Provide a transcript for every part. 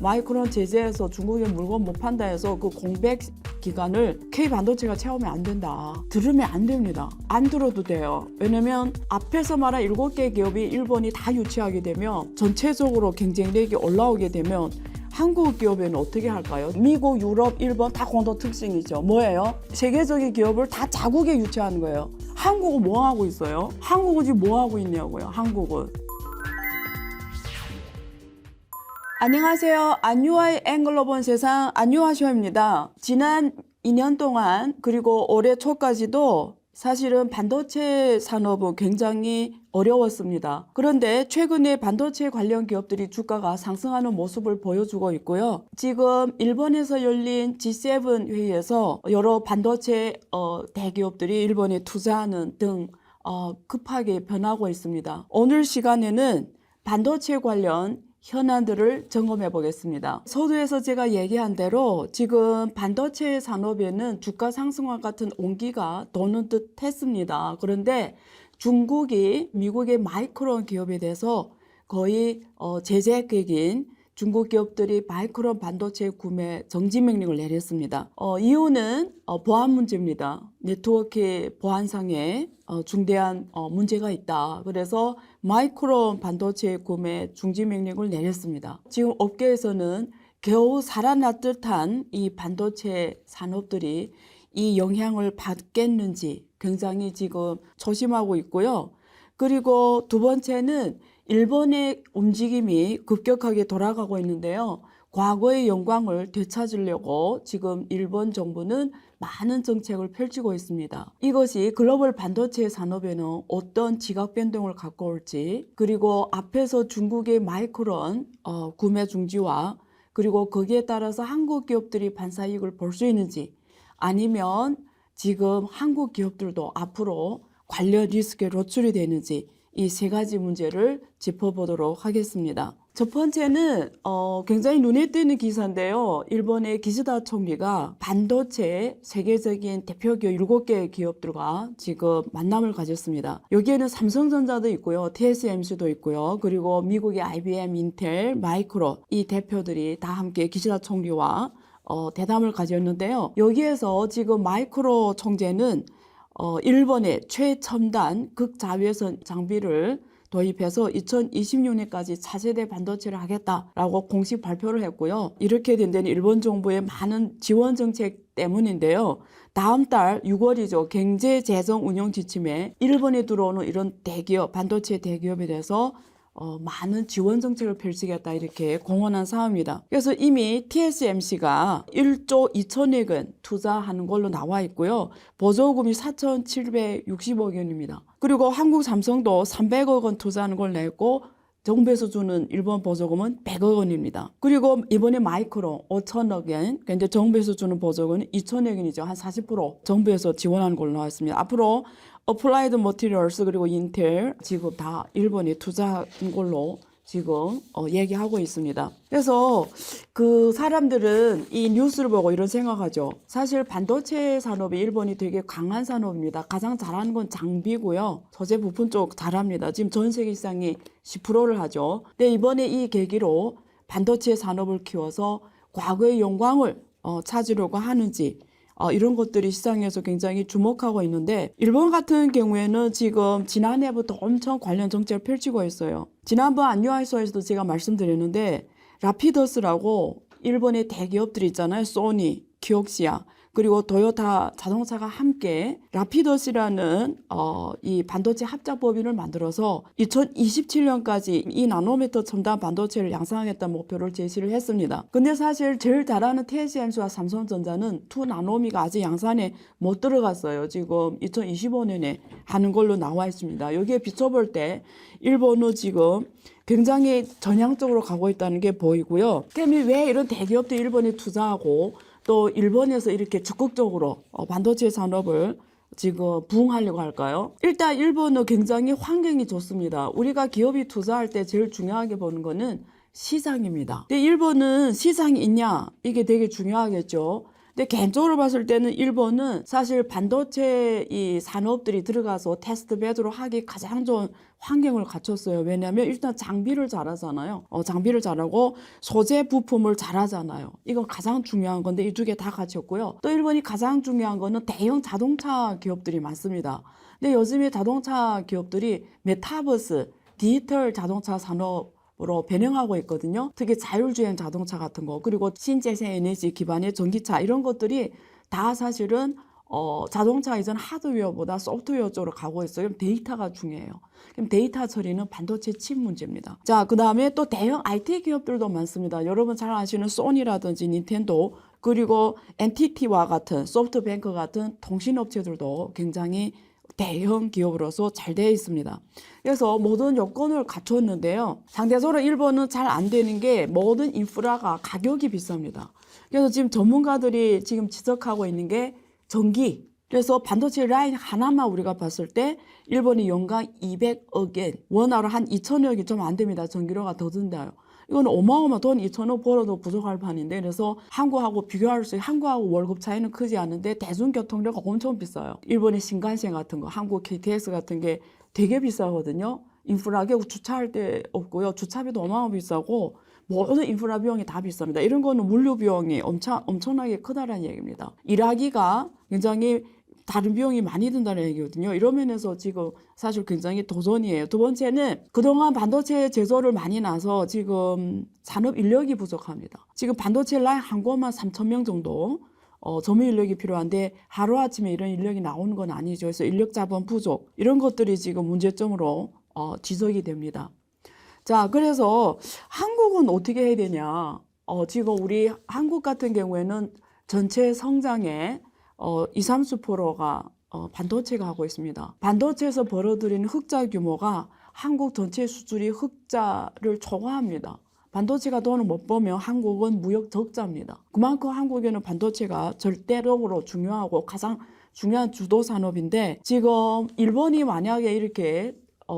마이크론 제재해서 중국에 물건 못 판다 해서 그 공백 기간을 K반도체가 채우면 안 된다. 들으면 안 됩니다. 안 들어도 돼요. 왜냐면 앞에서 말한 7개 기업이 일본이 다 유치하게 되면 전체적으로 경쟁력이 올라오게 되면 한국 기업에는 어떻게 할까요? 미국, 유럽, 일본 다 공동 특징이죠. 뭐예요? 세계적인 기업을 다 자국에 유치하는 거예요. 한국은 뭐 하고 있어요? 한국은 지금 뭐 하고 있냐고요? 한국은. 안녕하세요. 안유아의 앵글로 본 세상 안유아쇼입니다. 지난 2년 동안 그리고 올해 초까지도 사실은 반도체 산업은 굉장히 어려웠습니다. 그런데 최근에 반도체 관련 기업들이 주가가 상승하는 모습을 보여주고 있고요. 지금 일본에서 열린 G7 회의에서 여러 반도체 대기업들이 일본에 투자하는 등 급하게 변하고 있습니다. 오늘 시간에는 반도체 관련 현안들을 점검해 보겠습니다. 서두에서 제가 얘기한 대로 지금 반도체 산업에는 주가 상승과 같은 온기가 도는 듯 했습니다. 그런데 중국이 미국의 마이크론 기업에 대해서 거의 제재객인 중국 기업들이 마이크론 반도체 구매 정지 명령을 내렸습니다. 이유는 보안 문제입니다. 네트워크 보안상에 중대한 문제가 있다. 그래서 마이크론 반도체 구매 중지 명령을 내렸습니다. 지금 업계에서는 겨우 살아났 듯한 이 반도체 산업들이 이 영향을 받겠는지 굉장히 지금 조심하고 있고요. 그리고 두 번째는 일본의 움직임이 급격하게 돌아가고 있는데요. 과거의 영광을 되찾으려고 지금 일본 정부는 많은 정책을 펼치고 있습니다. 이것이 글로벌 반도체 산업에는 어떤 지각 변동을 갖고 올지, 그리고 앞에서 중국의 마이크론 구매 중지와 그리고 거기에 따라서 한국 기업들이 반사이익을 볼 수 있는지, 아니면 지금 한국 기업들도 앞으로 관련 리스크에 노출이 되는지, 이 세 가지 문제를 짚어보도록 하겠습니다. 첫 번째는 굉장히 눈에 띄는 기사인데요. 일본의 기시다 총리가 반도체 세계적인 대표 기업 7개의 기업들과 지금 만남을 가졌습니다. 여기에는 삼성전자도 있고요. TSMC도 있고요. 그리고 미국의 IBM, 인텔, 마이크론 이 대표들이 다 함께 기시다 총리와 대담을 가졌는데요. 여기에서 지금 마이크로 총재는 일본의 최첨단 극자외선 장비를 도입해서 2026년까지 차세대 반도체를 하겠다라고 공식 발표를 했고요. 이렇게 된 데는 일본 정부의 많은 지원 정책 때문인데요. 다음 달 6월이죠. 경제 재정 운영 지침에 일본에 들어오는 이런 대기업, 반도체 대기업에 대해서 많은 지원 정책을 펼치겠다 이렇게 공언한 사항입니다. 그래서 이미 TSMC가 1조 2천억 원 투자하는 걸로 나와 있고요. 보조금이 4,760억 원입니다. 그리고 한국 삼성도 300억 원 투자하는 걸 냈고 정부에서 주는 일본 보조금은 100억 원입니다. 그리고 이번에 마이크론 5천억 원, 근데 정부에서 주는 보조금은 2천억 원이죠. 한 40% 정부에서 지원하는 걸로 나와 있습니다. 앞으로 어플라이드 머티리얼스 그리고 인텔 지금 다 일본에 투자한 걸로 지금 얘기하고 있습니다. 그래서 그 사람들은 이 뉴스를 보고 이런 생각하죠. 사실 반도체 산업이 일본이 되게 강한 산업입니다. 가장 잘하는 건 장비고요. 소재 부품 쪽 잘합니다. 지금 전 세계 시장이 10%를 하죠. 근데 이번에 이 계기로 반도체 산업을 키워서 과거의 영광을 찾으려고 하는지 이런 것들이 시장에서 굉장히 주목하고 있는데, 일본 같은 경우에는 지금 지난해부터 엄청 관련 정책을 펼치고 있어요. 지난번 안유아이소에서도 제가 말씀드렸는데 라피더스라고 일본의 대기업들 있잖아요. 소니, 키옥시아 그리고 도요타 자동차가 함께 라피더스라는 이 반도체 합작 법인을 만들어서 2027년까지 2나노미터 첨단 반도체를 양산하겠다는 목표를 제시를 했습니다. 근데 사실 제일 잘하는 TSMC와 삼성전자는 2나노미가 아직 양산에 못 들어갔어요. 지금 2025년에 하는 걸로 나와 있습니다. 여기에 비춰볼 때 일본은 지금 굉장히 전향적으로 가고 있다는 게 보이고요. 그러면 왜 이런 대기업들이 일본에 투자하고 또 일본에서 이렇게 적극적으로 반도체 산업을 지금 부흥하려고 할까요? 일단 일본은 굉장히 환경이 좋습니다. 우리가 기업이 투자할 때 제일 중요하게 보는 거는 시장입니다. 근데 일본은 시장이 있냐? 이게 되게 중요하겠죠. 근데 개인적으로 봤을 때는 일본은 사실 반도체 이 산업들이 들어가서 테스트 베드로 하기 가장 좋은 환경을 갖췄어요. 왜냐하면 일단 장비를 잘하잖아요. 장비를 잘하고 소재 부품을 잘하잖아요. 이건 가장 중요한 건데 이 두 개 다 갖췄고요. 또 일본이 가장 중요한 거는 대형 자동차 기업들이 많습니다. 근데 요즘에 자동차 기업들이 메타버스, 디지털 자동차 산업으로 변형하고 있거든요. 특히 자율주행 자동차 같은 거, 그리고 신재생 에너지 기반의 전기차 이런 것들이 다 사실은 자동차 이전 하드웨어보다 소프트웨어 쪽으로 가고 있어요. 그럼 데이터가 중요해요. 그럼 데이터 처리는 반도체 칩 문제입니다. 자, 그 다음에 또 대형 IT 기업들도 많습니다. 여러분 잘 아시는 소니라든지 닌텐도, 그리고 NTT와 같은 소프트뱅크 같은 통신업체들도 굉장히 대형 기업으로서 잘 되어 있습니다. 그래서 모든 요건을 갖췄는데요. 상대적으로 일본은 잘 안 되는 게 모든 인프라가 가격이 비쌉니다. 그래서 지금 전문가들이 지금 지적하고 있는 게 전기. 그래서 반도체 라인 하나만 우리가 봤을 때 일본이 연간 200억엔, 원화로 한 2천억이 좀 안 됩니다. 전기료가 더 든다요. 이건 어마어마 돈 2천억 벌어도 부족할 판인데, 그래서 한국하고 비교할 수, 한국하고 월급 차이는 크지 않은데 대중교통료가 엄청 비싸요. 일본의 신간센 같은 거, 한국 KTX 같은 게 되게 비싸거든요. 인프라 결국 주차할 데 없고요. 주차비도 어마어마 비싸고 모든 인프라 비용이 다 비쌉니다. 이런 거는 물류 비용이 엄청나게 크다라는 얘기입니다. 일하기가 굉장히 다른 비용이 많이 든다는 얘기거든요. 이런 면에서 지금 사실 굉장히 도전이에요. 두 번째는 그동안 반도체 제조를 많이 나서 지금 산업 인력이 부족합니다. 지금 반도체 라인 한 곳만 3,000명 정도 전문 인력이 필요한데 하루아침에 이런 인력이 나오는 건 아니죠. 그래서 인력 자본 부족 이런 것들이 지금 문제점으로 지적이 됩니다. 자, 그래서 한국은 어떻게 해야 되냐? 지금 우리 한국 같은 경우에는 전체 성장의 20~30%가 반도체가 하고 있습니다. 반도체에서 벌어들이는 흑자 규모가 한국 전체 수출이 흑자를 초과합니다. 반도체가 돈을 못 벌면 한국은 무역 적자입니다. 그만큼 한국에는 반도체가 절대적으로 중요하고 가장 중요한 주도 산업인데, 지금 일본이 만약에 이렇게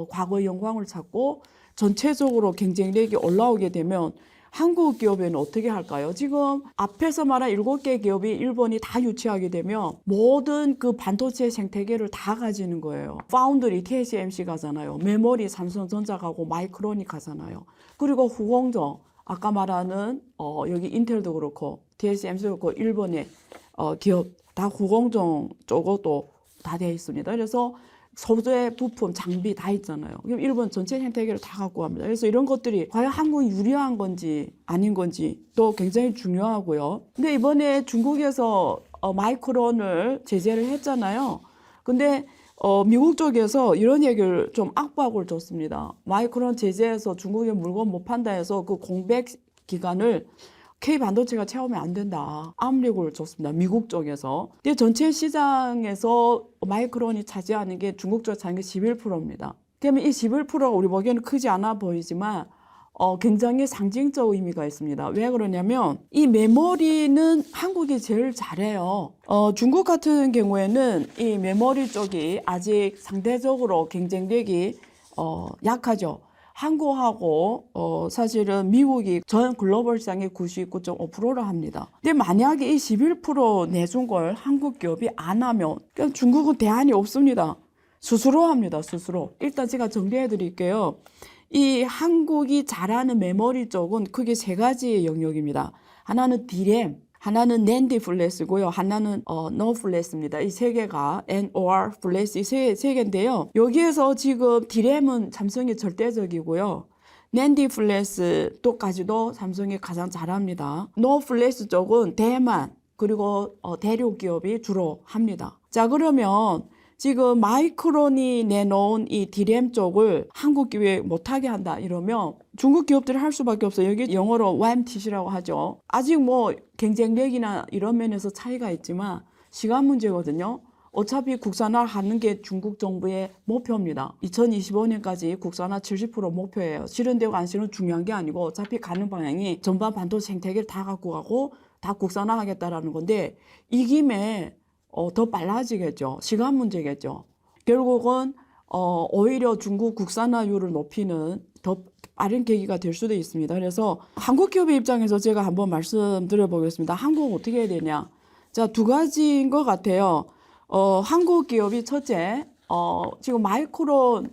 과거의 영광을 찾고 전체적으로 경쟁력이 올라오게 되면 한국 기업에는 어떻게 할까요? 지금 앞에서 말한 7개 기업이 일본이 다 유치하게 되면 모든 그 반도체 생태계를 다 가지는 거예요. 파운드리 TSMC 가잖아요. 메모리 삼성전자 가고 마이크론이 가잖아요. 그리고 후공정, 아까 말하는 여기 인텔도 그렇고 TSMC도 그렇고 일본의 기업 다 후공정 쪽으로 다 되어 있습니다. 그래서 소재, 부품, 장비 다 있잖아요. 그럼 일본 전체 생태계를 다 갖고 갑니다. 그래서 이런 것들이 과연 한국이 유리한 건지 아닌 건지 또 굉장히 중요하고요. 근데 이번에 중국에서 마이크론을 제재를 했잖아요. 근데 미국 쪽에서 이런 얘기를 좀 압박을 줬습니다. 마이크론 제재해서 중국에 물건 못 판다 해서 그 공백 기간을 K반도체가 채우면 안 된다. 압력을 줬습니다. 미국 쪽에서. 근데 전체 시장에서 마이크론이 차지하는 게 중국 쪽에 차지하는 게 11%입니다. 그러면 이 11%가 우리 보기에는 크지 않아 보이지만 굉장히 상징적 의미가 있습니다. 왜 그러냐면 이 메모리는 한국이 제일 잘해요. 중국 같은 경우에는 이 메모리 쪽이 아직 상대적으로 경쟁력이 약하죠. 한국하고 사실은 미국이 전 글로벌 시장의 99.5%를 합니다. 근데 만약에 이 11% 내준 걸 한국 기업이 안 하면 그냥 중국은 대안이 없습니다. 스스로 합니다. 스스로. 일단 제가 정리해 드릴게요. 이 한국이 잘하는 메모리 쪽은 크게 세 가지 영역입니다. 하나는 D램, 하나는 NAND 플래시고요. 하나는 NOR 플래시입니다. 이 세 개가 NOR 플래시 이 세 개인데요. 여기에서 지금 D램은 삼성이 절대적이고요. NAND 플래시 또까지도 삼성이 가장 잘합니다. NOR 플래시 쪽은 대만 그리고 대륙 기업이 주로 합니다. 자, 그러면 지금 마이크론이 내놓은 이 D램 쪽을 한국 기업이 못하게 한다 이러면 중국 기업들이 할 수밖에 없어요. 여기 영어로 YMTC라고 하죠. 아직 뭐 경쟁력이나 이런 면에서 차이가 있지만 시간 문제거든요. 어차피 국산화 하는 게 중국 정부의 목표입니다. 2025년까지 국산화 70% 목표예요. 실현되고 안 실현 중요한 게 아니고 어차피 가는 방향이 전반 반도체 생태계를 다 갖고 가고 다 국산화 하겠다라는 건데 이 김에 더 빨라지겠죠. 시간 문제겠죠. 결국은 오히려 중국 국산화율을 높이는 더 빠른 계기가 될 수도 있습니다. 그래서 한국 기업의 입장에서 제가 한번 말씀드려 보겠습니다. 한국은 어떻게 해야 되냐. 자, 두 가지인 것 같아요. 한국 기업이 첫째, 지금 마이크론,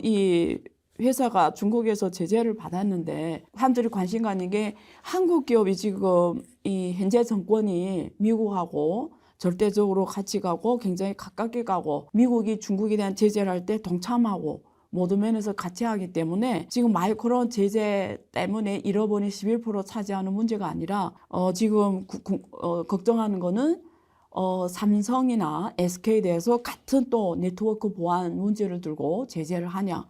이 회사가 중국에서 제재를 받았는데, 사람들이 관심 갖는 게 한국 기업이 지금 이 현재 정권이 미국하고 절대적으로 같이 가고 굉장히 가깝게 가고 미국이 중국에 대한 제재를 할 때 동참하고 모든 면에서 같이 하기 때문에 지금 마이크론 제재 때문에 잃어버린 11% 차지하는 문제가 아니라 지금 걱정하는 거는 삼성이나 SK에 대해서 같은 또 네트워크 보안 문제를 들고 제재를 하냐.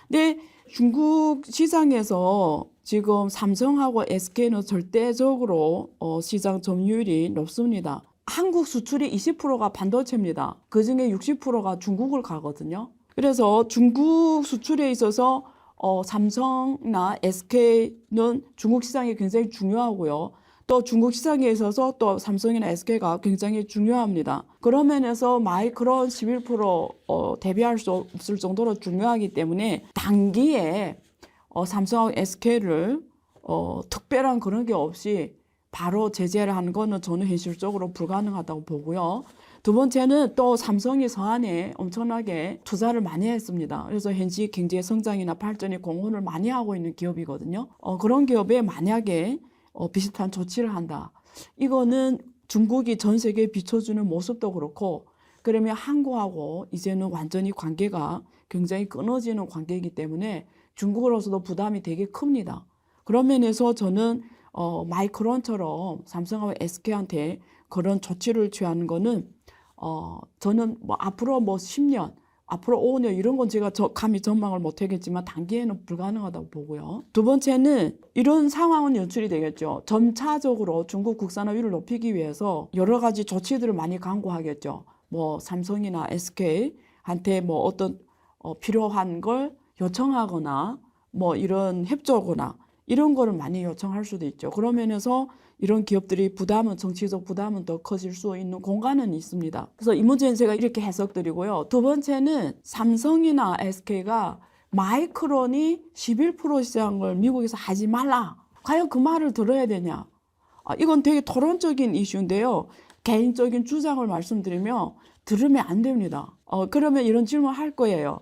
근데 중국 시장에서 지금 삼성하고 SK는 절대적으로 시장 점유율이 높습니다. 한국 수출이 20%가 반도체입니다. 그중에 60%가 중국을 가거든요. 그래서 중국 수출에 있어서 삼성이나 SK는 중국 시장이 굉장히 중요하고요. 또 중국 시장에 있어서 또 삼성이나 SK가 굉장히 중요합니다. 그런 면에서 마이크론 11% 대비할 수 없을 정도로 중요하기 때문에 단기에 삼성하고 SK를 특별한 그런 게 없이 바로 제재를 하는 거는 저는 현실적으로 불가능하다고 보고요. 두 번째는 또 삼성이 서한에 엄청나게 투자를 많이 했습니다. 그래서 현지 경제 성장이나 발전에 공헌을 많이 하고 있는 기업이거든요. 그런 기업에 만약에 비슷한 조치를 한다. 이거는 중국이 전 세계에 비춰주는 모습도 그렇고, 그러면 한국하고 이제는 완전히 관계가 굉장히 끊어지는 관계이기 때문에 중국으로서도 부담이 되게 큽니다. 그런 면에서 저는 마이크론처럼 삼성하고 SK한테 그런 조치를 취하는 거는 저는 뭐 앞으로 뭐 10년, 앞으로 5년 이런 건 제가 감히 전망을 못 하겠지만 단기에는 불가능하다고 보고요. 두 번째는 이런 상황은 연출이 되겠죠. 점차적으로 중국 국산화율을 높이기 위해서 여러 가지 조치들을 많이 강구하겠죠. 뭐 삼성이나 SK한테 뭐 어떤 필요한 걸 요청하거나 뭐 이런 협조거나 이런 거를 많이 요청할 수도 있죠. 그런 면에서 이런 기업들이 정치적 부담은 더 커질 수 있는 공간은 있습니다. 그래서 이 문제는 제가 이렇게 해석드리고요. 두 번째는 삼성이나 SK가 마이크론이 11% 시장을 미국에서 하지 말라. 과연 그 말을 들어야 되냐? 이건 되게 토론적인 이슈인데요. 개인적인 주장을 말씀드리면 들으면 안 됩니다. 그러면 이런 질문 할 거예요.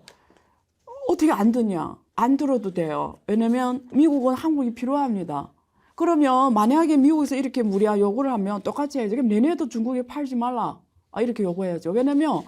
어떻게 안 듣냐? 안 들어도 돼요. 왜냐면 미국은 한국이 필요합니다. 그러면 만약에 미국에서 이렇게 무리한 요구를 하면 똑같이 해야죠. 그럼 얘네도 중국에 팔지 말라. 이렇게 요구해야죠. 왜냐면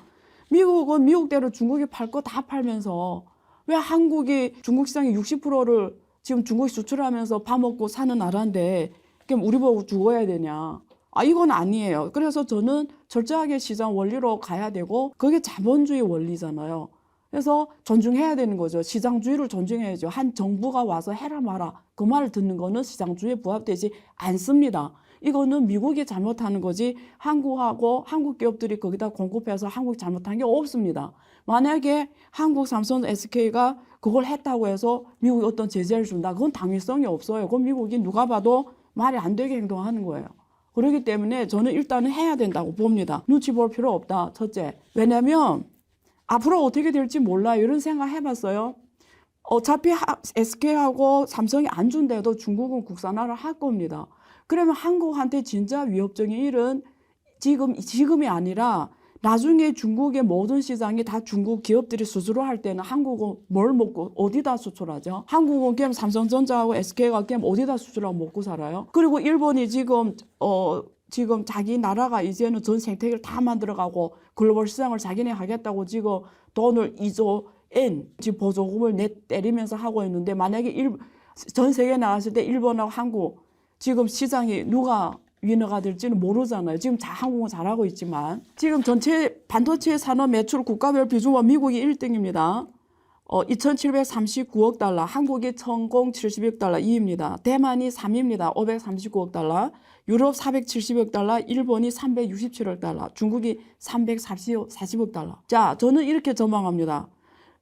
미국은 미국대로 중국에 팔 거 다 팔면서 왜 한국이 중국 시장의 60%를 지금 중국에 수출하면서 밥 먹고 사는 나라인데 그럼 우리 보고 죽어야 되냐. 이건 아니에요. 그래서 저는 철저하게 시장 원리로 가야 되고 그게 자본주의 원리잖아요. 그래서 존중해야 되는 거죠. 시장주의를 존중해야죠. 한 정부가 와서 해라 마라 그 말을 듣는 거는 시장주의에 부합되지 않습니다. 이거는 미국이 잘못하는 거지 한국하고 한국 기업들이 거기다 공급해서 한국이 잘못한 게 없습니다. 만약에 한국 삼성 SK가 그걸 했다고 해서 미국이 어떤 제재를 준다. 그건 당위성이 없어요. 그건 미국이 누가 봐도 말이 안 되게 행동하는 거예요. 그렇기 때문에 저는 일단은 해야 된다고 봅니다. 눈치 볼 필요 없다. 첫째. 왜냐면 앞으로 어떻게 될지 몰라요. 이런 생각 해봤어요. 어차피 SK하고 삼성이 안 준대도 중국은 국산화를 할 겁니다. 그러면 한국한테 진짜 위협적인 일은 지금이 아니라 나중에 중국의 모든 시장이 다 중국 기업들이 수주를 할 때는 한국은 뭘 먹고 어디다 수출하죠? 한국은 그냥 삼성전자하고 SK가 그냥 어디다 수출하고 먹고 살아요? 그리고 일본이 지금 자기 나라가 이제는 전 생태계를 다 만들어가고 글로벌 시장을 자기네 하겠다고 지금 돈을 2조 엔 지금 보조금을 때리면서 하고 있는데 만약에 전 세계에 나갔을 때 일본하고 한국 지금 시장이 누가 위너가 될지는 모르잖아요. 지금 한국은 잘하고 있지만 지금 전체 반도체 산업 매출 국가별 비중은 미국이 1등입니다. 2,739억 달러, 한국이 1,070억 달러 2위입니다. 대만이 3위입니다. 539억 달러, 유럽 470억 달러, 일본이 367억 달러, 중국이 340억 달러. 자, 저는 이렇게 전망합니다.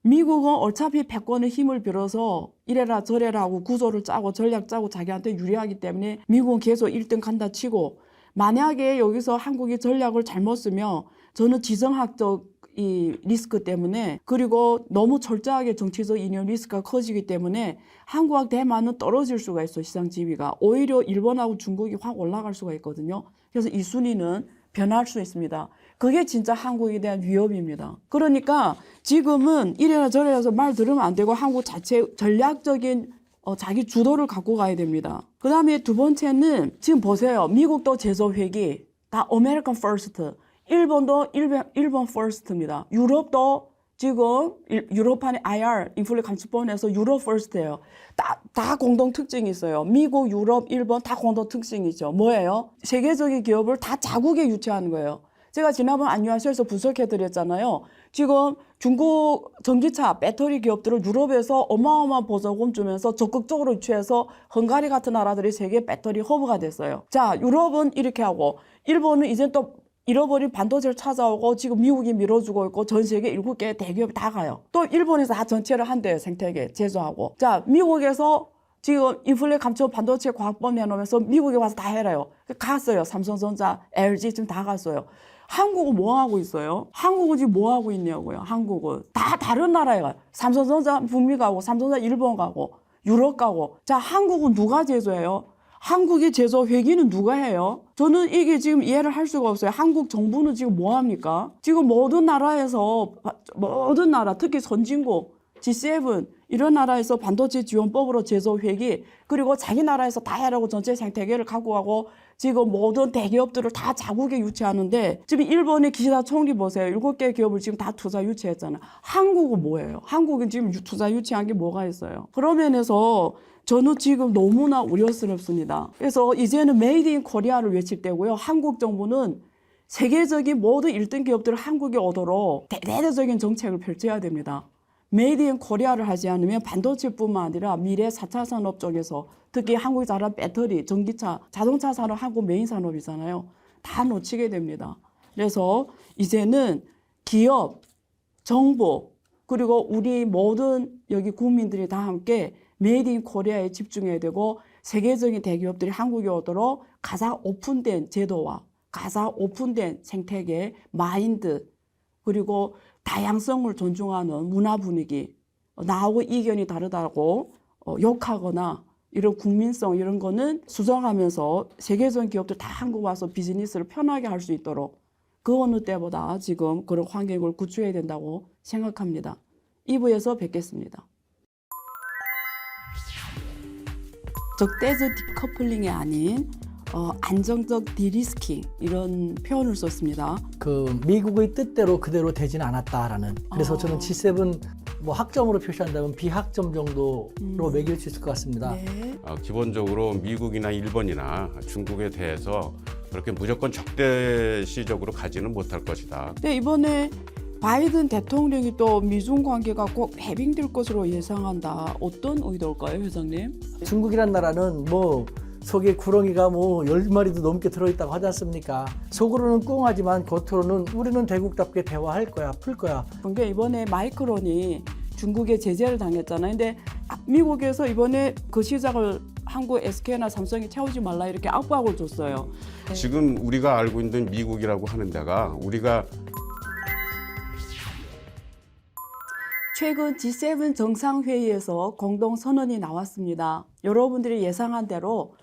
미국은 어차피 패권의 힘을 빌어서 이래라 저래라 하고 구조를 짜고 전략 짜고 자기한테 유리하기 때문에 미국은 계속 1등 간다 치고 만약에 여기서 한국이 전략을 잘못 쓰면 저는 지정학적 이 리스크 때문에 그리고 너무 철저하게 정치적 이념 리스크가 커지기 때문에 한국하고 대만은 떨어질 수가 있어 시장 지위가 오히려 일본하고 중국이 확 올라갈 수가 있거든요. 그래서 이 순위는 변할 수 있습니다. 그게 진짜 한국에 대한 위협입니다. 그러니까 지금은 이래라 저래라서 말 들으면 안 되고 한국 자체 전략적인 자기 주도를 갖고 가야 됩니다. 그 다음에 두 번째는 지금 보세요. 미국도 제조회기 다 American First, 일본도 일본 First입니다. 유럽도 지금 유로판 IR 인플레 감축법에서 유럽 퍼스트예요. 다 공동 특징이 있어요. 미국, 유럽, 일본 다 공동 특징이죠. 뭐예요? 세계적인 기업을 다 자국에 유치하는 거예요. 제가 지난번 안녕하세요에서 분석해드렸잖아요. 지금 중국 전기차, 배터리 기업들을 유럽에서 어마어마한 보조금 주면서 적극적으로 유치해서 헝가리 같은 나라들이 세계 배터리 허브가 됐어요. 자, 유럽은 이렇게 하고 일본은 이제 또 잃어버린 반도체를 찾아오고 지금 미국이 밀어주고 있고 전 세계 7개 대기업이 다 가요. 또 일본에서 다 전체를 한대요. 생태계 제조하고. 자, 미국에서 지금 인플레 감축 반도체 과학법 내놓으면서 미국에 와서 다 해라요. 갔어요. 삼성전자, LG 지금 다 갔어요. 한국은 뭐 하고 있어요? 한국은 지금 뭐 하고 있냐고요. 한국은 다 다른 나라에 가요. 삼성전자 북미 가고 삼성전자 일본 가고 유럽 가고. 자, 한국은 누가 제조해요? 한국의 제조 회기는 누가 해요? 저는 이게 지금 이해를 할 수가 없어요. 한국 정부는 지금 뭐 합니까? 지금 모든 나라에서 모든 나라 특히 선진국 G7 이런 나라에서 반도체 지원법으로 제조 회기 그리고 자기 나라에서 다 해라고 전체 생태계를 갖고 가고 지금 모든 대기업들을 다 자국에 유치하는데 지금 일본의 기시다 총리 보세요. 7개 기업을 지금 다 투자 유치했잖아요. 한국은 뭐예요? 한국은 지금 투자 유치한 게 뭐가 있어요? 그런 면에서 저는 지금 너무나 우려스럽습니다. 그래서 이제는 메이드 인 코리아를 외칠 때고요. 한국 정부는 세계적인 모든 1등 기업들을 한국에 오도록 대대적인 정책을 펼쳐야 됩니다. 메이드 인 코리아를 하지 않으면 반도체뿐만 아니라 미래 4차 산업 쪽에서 특히 한국이 잘한 배터리, 전기차, 자동차 산업 한국 메인 산업이잖아요. 다 놓치게 됩니다. 그래서 이제는 기업, 정부, 그리고 우리 모든 여기 국민들이 다 함께 메이드 인 코리아에 집중해야 되고 세계적인 대기업들이 한국에 오도록 가장 오픈된 제도와 가장 오픈된 생태계, 마인드 그리고 다양성을 존중하는 문화 분위기 나하고 이견이 다르다고 욕하거나 이런 국민성 이런 거는 수정하면서 세계적인 기업들 다 한국 와서 비즈니스를 편하게 할 수 있도록 그 어느 때보다 지금 그런 환경을 구축해야 된다고 생각합니다. 2부에서 뵙겠습니다. 적대적 디커플링이 아닌 안정적 디리스킹 이런 표현을 썼습니다. 그 미국의 뜻대로 그대로 되지는 않았다라는. 그래서 저는 G7 뭐 학점으로 표시한다면 비학점 정도로 매길 수 있을 것 같습니다. 네. 기본적으로 미국이나 일본이나 중국에 대해서 그렇게 무조건 적대시적으로 가지는 못할 것이다. 네, 이번에 바이든 대통령이 또 미중 관계가 꼭 해빙될 것으로 예상한다. 어떤 의도일까요, 회장님? 중국이란 나라는 뭐 속에 구렁이가 뭐 10마리도 넘게 들어있다고 하지 않습니까? 속으로는 꽁하지만 겉으로는 우리는 대국답게 대화할 거야, 풀 거야. 그게 이번에 마이크론이 중국에 제재를 당했잖아요. 근데 미국에서 이번에 그 시장을 한국 SK나 삼성이 채우지 말라 이렇게 압박을 줬어요. 지금 우리가 알고 있는 미국이라고 하는 데가 우리가 최근 G7 정상회의에서 공동선언이 나왔습니다. 여러분들이 예상한 대로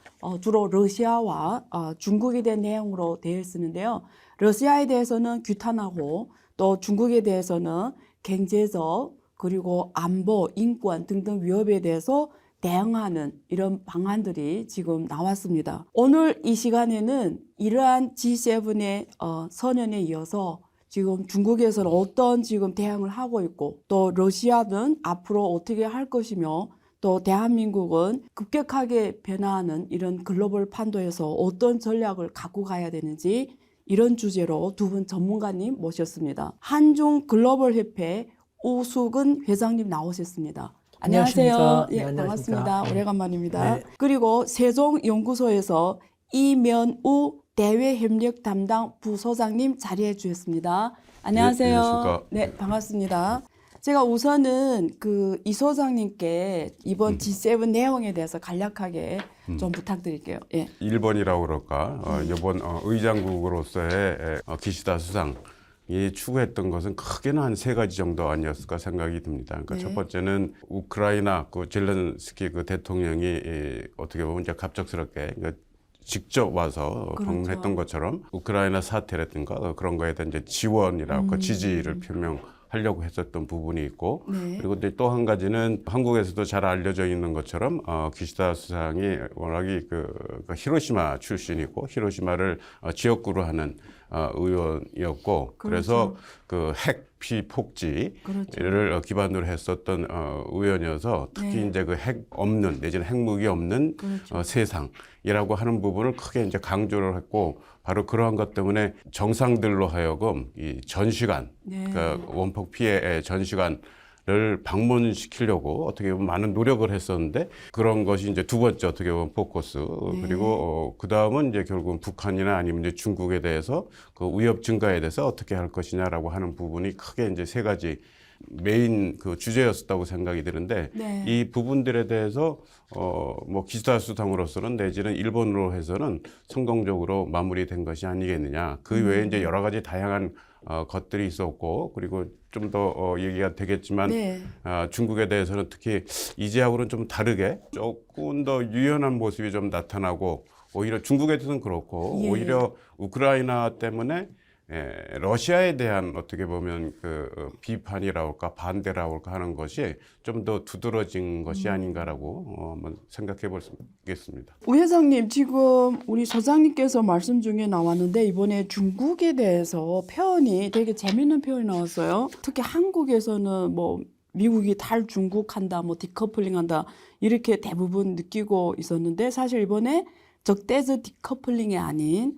주로 러시아와 중국에 대한 내용으로 되어 있었는데요. 러시아에 대해서는 규탄하고 또 중국에 대해서는 경제적 그리고 안보, 인권 등등 위협에 대해서 대응하는 이런 방안들이 지금 나왔습니다. 오늘 이 시간에는 이러한 G7의 선언에 이어서 지금 중국에서는 어떤 지금 대응을 하고 있고 또 러시아는 앞으로 어떻게 할 것이며 또 대한민국은 급격하게 변화하는 이런 글로벌 판도에서 어떤 전략을 갖고 가야 되는지 이런 주제로 두 분 전문가님 모셨습니다. 한중 글로벌 협회 오수근 회장님 나오셨습니다. 안녕하세요. 네, 예, 반갑습니다. 오래간만입니다. 네. 그리고 세종연구소에서 이면우 대외협력 담당 부소장님 자리해 주셨습니다. 안녕하세요. 안녕하십니까. 네, 반갑습니다. 제가 우선은 그 이 소장님께 이번 G7 내용에 대해서 간략하게 좀 부탁드릴게요. 예. 1번이라고 그럴까? 이번 의장국으로서의 기시다 수상이 추구했던 것은 크게는 한 3가지 정도 아니었을까 생각이 듭니다. 그러니까 네. 첫 번째는 우크라이나 그 젤렌스키 그 대통령이 어떻게 보면 이제 갑작스럽게 직접 와서 그렇죠. 방문했던 것처럼 우크라이나 사태라든가 그런 거에 대한 이제 지원이라고 지지를 표명하려고 했었던 부분이 있고 네. 그리고 또 한 가지는 한국에서도 잘 알려져 있는 것처럼 기시다 수상이 워낙에 그 히로시마 출신이고 히로시마를 지역구로 하는 의원이었고 그래서 그 핵 피폭지를 그렇죠. 기반으로 했었던 의원이어서 특히 네. 이제 그 핵 없는 내지는 핵무기 없는 그렇죠. 세상이라고 하는 부분을 크게 이제 강조를 했고 바로 그러한 것 때문에 정상들로 하여금 이 전시관, 네. 그러니까 원폭 피해 전시관을 방문시키려고 어떻게 보면 많은 노력을 했었는데 그런 것이 이제 두 번째 어떻게 보면 포커스 그리고 그 다음은 이제 결국은 북한이나 아니면 이제 중국에 대해서 그 위협 증가에 대해서 어떻게 할 것이냐라고 하는 부분이 크게 이제 세 가지 메인 그 주제였었다고 생각이 드는데 네. 이 부분들에 대해서 뭐 기시다 수상으로서는 내지는 일본으로 해서는 성공적으로 마무리된 것이 아니겠느냐. 그 외에 이제 여러 가지 다양한 것들이 있었고 그리고 좀 더 얘기가 되겠지만 네. 중국에 대해서는 특히 이제하고는 좀 다르게 조금 더 유연한 모습이 좀 나타나고 오히려 중국에 대해서는 그렇고 예. 오히려 우크라이나 때문에 러시아에 대한 어떻게 보면 그 비판이라고 할까 반대라고 할까 하는 것이 좀 더 두드러진 것이 아닌가라고 한번 생각해 보겠습니다. 우 회장님, 지금 우리 소장님께서 말씀 중에 나왔는데 이번에 중국에 대해서 표현이 되게 재밌는 표현이 나왔어요. 특히 한국에서는 뭐 미국이 탈중국한다, 뭐 디커플링한다 이렇게 대부분 느끼고 있었는데 사실 이번에 적대적 디커플링이 아닌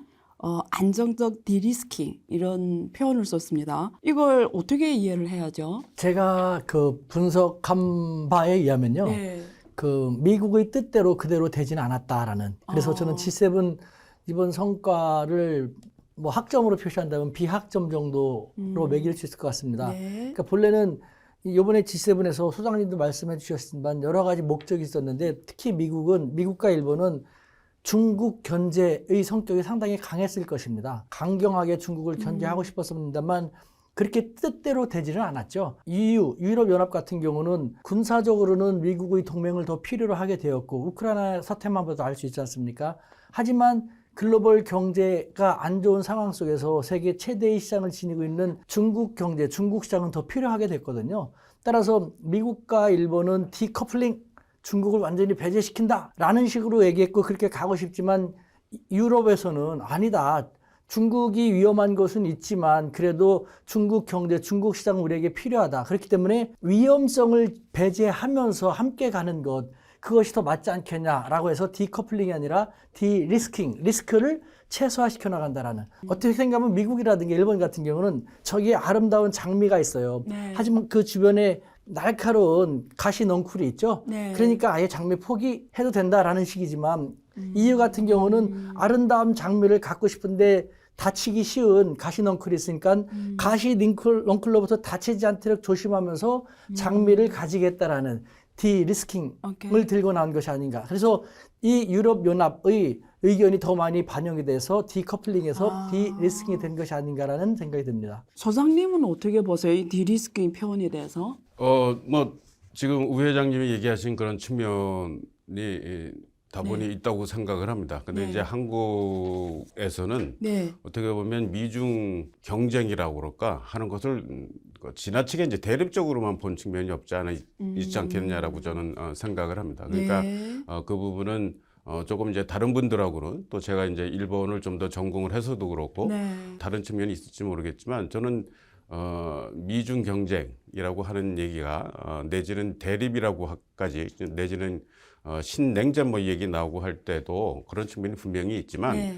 안정적 디리스킹 이런 표현을 썼습니다. 이걸 어떻게 이해를 해야죠? 제가 그 분석한 바에 의하면요. 네. 그 미국의 뜻대로 그대로 되지는 않았다라는. 그래서 저는 G7 이번 성과를 뭐 학점으로 표시한다면 비학점 정도로 매길 수 있을 것 같습니다. 네. 그러니까 본래는 이번에 G7에서 소장님도 말씀해 주셨지만 여러 가지 목적이 있었는데 특히 미국과 일본은 중국 견제의 성격이 상당히 강했을 것입니다. 강경하게 중국을 견제하고 싶었습니다만 그렇게 뜻대로 되지는 않았죠. 유럽연합 같은 경우는 군사적으로는 미국의 동맹을 더 필요로 하게 되었고 우크라이나 사태만 봐도 알 수 있지 않습니까? 하지만 글로벌 경제가 안 좋은 상황 속에서 세계 최대의 시장을 지니고 있는 중국 경제, 중국 시장은 더 필요하게 됐거든요. 따라서 미국과 일본은 디커플링, 중국을 완전히 배제시킨다 라는 식으로 얘기했고 그렇게 가고 싶지만 유럽에서는 아니다. 중국이 위험한 것은 있지만 그래도 중국 경제, 중국 시장은 우리에게 필요하다. 그렇기 때문에 위험성을 배제하면서 함께 가는 것 그것이 더 맞지 않겠냐라고 해서 디커플링이 아니라 디리스킹, 리스크를 최소화시켜 나간다라는. 어떻게 생각하면 미국이라든가 일본 같은 경우는 저기에 아름다운 장미가 있어요. 네. 하지만 그 주변에 날카로운 가시 넝쿨이 있죠. 네. 그러니까 아예 장미 포기해도 된다라는 식이지만 EU 같은 경우는 아름다운 장미를 갖고 싶은데 다치기 쉬운 가시 넝쿨이 있으니까 가시 넝쿨로부터 다치지 않도록 조심하면서 장미를 가지겠다라는 디리스킹을 오케이. 들고 나온 것이 아닌가. 그래서 이 유럽연합의 의견이 더 많이 반영이 돼서 디커플링에서 디리스킹이 된 것이 아닌가라는 생각이 듭니다. 소장님은 어떻게 보세요? 이 디리스킹 표현에 대해서? 뭐 지금 우 회장님이 얘기하신 그런 측면이 다분히 있다고 생각을 합니다. 근데 네. 이제 한국에서는 네. 어떻게 보면 미중 경쟁이라고 그럴까 하는 것을 지나치게 이제 대립적으로만 본 측면이 있지 않겠느냐라고 저는 생각을 합니다. 그러니까 네. 그 부분은 조금 이제 다른 분들하고는 또 제가 이제 일본을 좀 더 전공을 해서도 그렇고 네. 다른 측면이 있을지 모르겠지만 저는 미중 경쟁이라고 하는 얘기가 내지는 대립이라고까지 내지는 신냉전 뭐 얘기 나오고 할 때도 그런 측면이 분명히 있지만 네.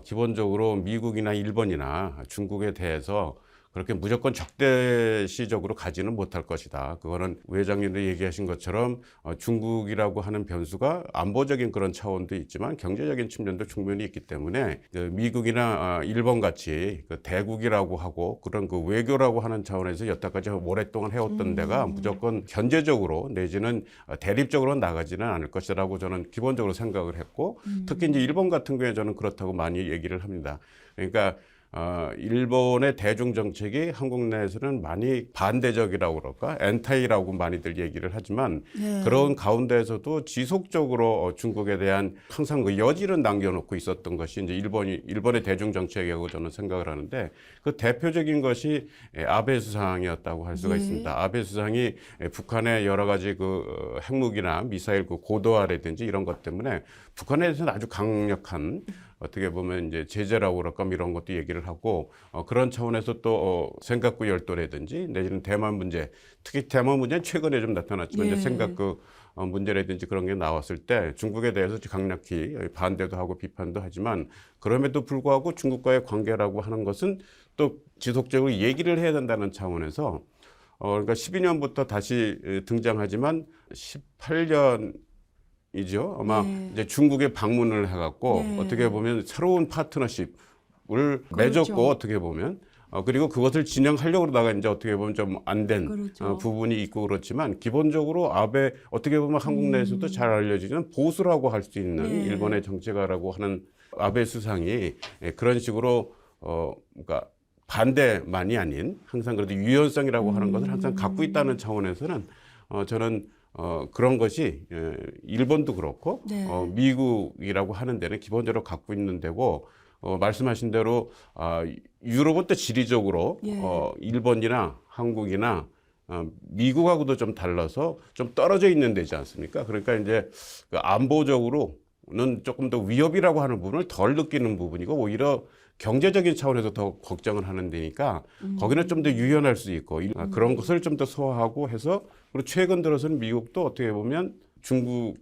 기본적으로 미국이나 일본이나 중국에 대해서 그렇게 무조건 적대시적으로 가지는 못할 것이다. 그거는 우 회장님도 얘기하신 것처럼 중국이라고 하는 변수가 안보적인 그런 차원도 있지만 경제적인 측면도 충분히 있기 때문에 그 미국이나 일본 같이 그 대국이라고 하고 그런 그 외교라고 하는 차원에서 여태까지 오랫동안 해왔던 데가 무조건 견제적으로 내지는 대립적으로 나가지는 않을 것이라고 저는 기본적으로 생각을 했고 특히 이제 일본 같은 경우에 저는 그렇다고 많이 얘기를 합니다. 그러니까 일본의 대중 정책이 한국 내에서는 많이 반대적이라고 그럴까, 엔타이라고 많이들 얘기를 하지만 네. 그런 가운데에서도 지속적으로 중국에 대한 항상 그 여지를 남겨놓고 있었던 것이 이제 일본의 대중 정책이라고 저는 생각을 하는데 그 대표적인 것이 아베 수상이었다고 할 수가 예. 있습니다. 아베 수상이 북한의 여러 가지 그 핵무기나 미사일 그 고도화라든지 이런 것 때문에 북한에 대해서는 아주 강력한 어떻게 보면 이제 제재라고 그럴까 이런 것도 얘기를 하고 그런 차원에서 또 생각구 열도라든지 내지는 대만 문제, 특히 대만 문제는 최근에 좀 나타났지만 예. 이제 생각구 문제라든지 그런 게 나왔을 때 중국에 대해서 강력히 반대도 하고 비판도 하지만 그럼에도 불구하고 중국과의 관계라고 하는 것은 또 지속적으로 얘기를 해야 된다는 차원에서 그러니까 12년부터 다시 등장하지만 18년 이죠. 아마 네. 이제 중국에 방문을 해갖고 네. 어떻게 보면 새로운 파트너십을 그렇죠. 맺었고 어떻게 보면 그리고 그것을 진행하려고 그러다가 이제 어떻게 보면 좀 안 된 그렇죠. 부분이 있고 그렇지만 기본적으로 아베 어떻게 보면 한국 내에서도 잘 알려지는 보수라고 할 수 있는 네. 일본의 정치가라고 하는 아베 수상이 그런 식으로 그러니까 반대만이 아닌 항상 그래도 유연성이라고 하는 것을 항상 갖고 있다는 차원에서는 저는 그런 것이 일본도 그렇고 네. 미국이라고 하는 데는 기본적으로 갖고 있는 데고 말씀하신 대로 유럽은 또 지리적으로 예. 일본이나 한국이나 미국하고도 좀 달라서 좀 떨어져 있는 데지 않습니까? 그러니까 이제 그 안보적으로는 조금 더 위협이라고 하는 부분을 덜 느끼는 부분이고 오히려 경제적인 차원에서 더 걱정을 하는 데니까 거기는 좀 더 유연할 수 있고 그런 것을 좀 더 소화하고 해서 그리고 최근 들어서는 미국도 어떻게 보면 중국에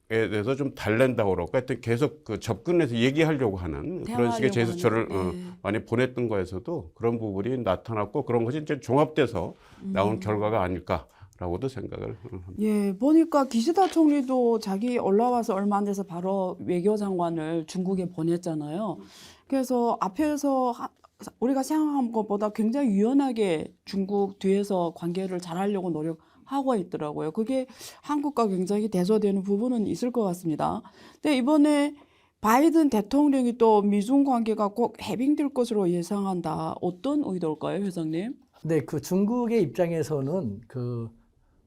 대해서 좀 달랜다고 그럴까 하여튼 계속 그 접근해서 얘기하려고 하는 그런 식의 대화하려고 제스처를 하는, 네. 많이 보냈던 거에서도 그런 부분이 나타났고 그런 것이 이제 종합돼서 나온 결과가 아닐까라고도 생각을 합니다. 예, 보니까 기시다 총리도 자기 올라와서 얼마 안 돼서 바로 외교장관을 중국에 보냈잖아요. 그래서 앞에서 우리가 생각한 것보다 굉장히 유연하게 중국 뒤에서 관계를 잘하려고 노력하고 있더라고요. 그게 한국과 굉장히 대조되는 부분은 있을 것 같습니다. 근데 이번에 바이든 대통령이 또 미중 관계가 꼭 해빙될 것으로 예상한다. 어떤 의도일까요, 회장님? 네, 그 중국의 입장에서는 그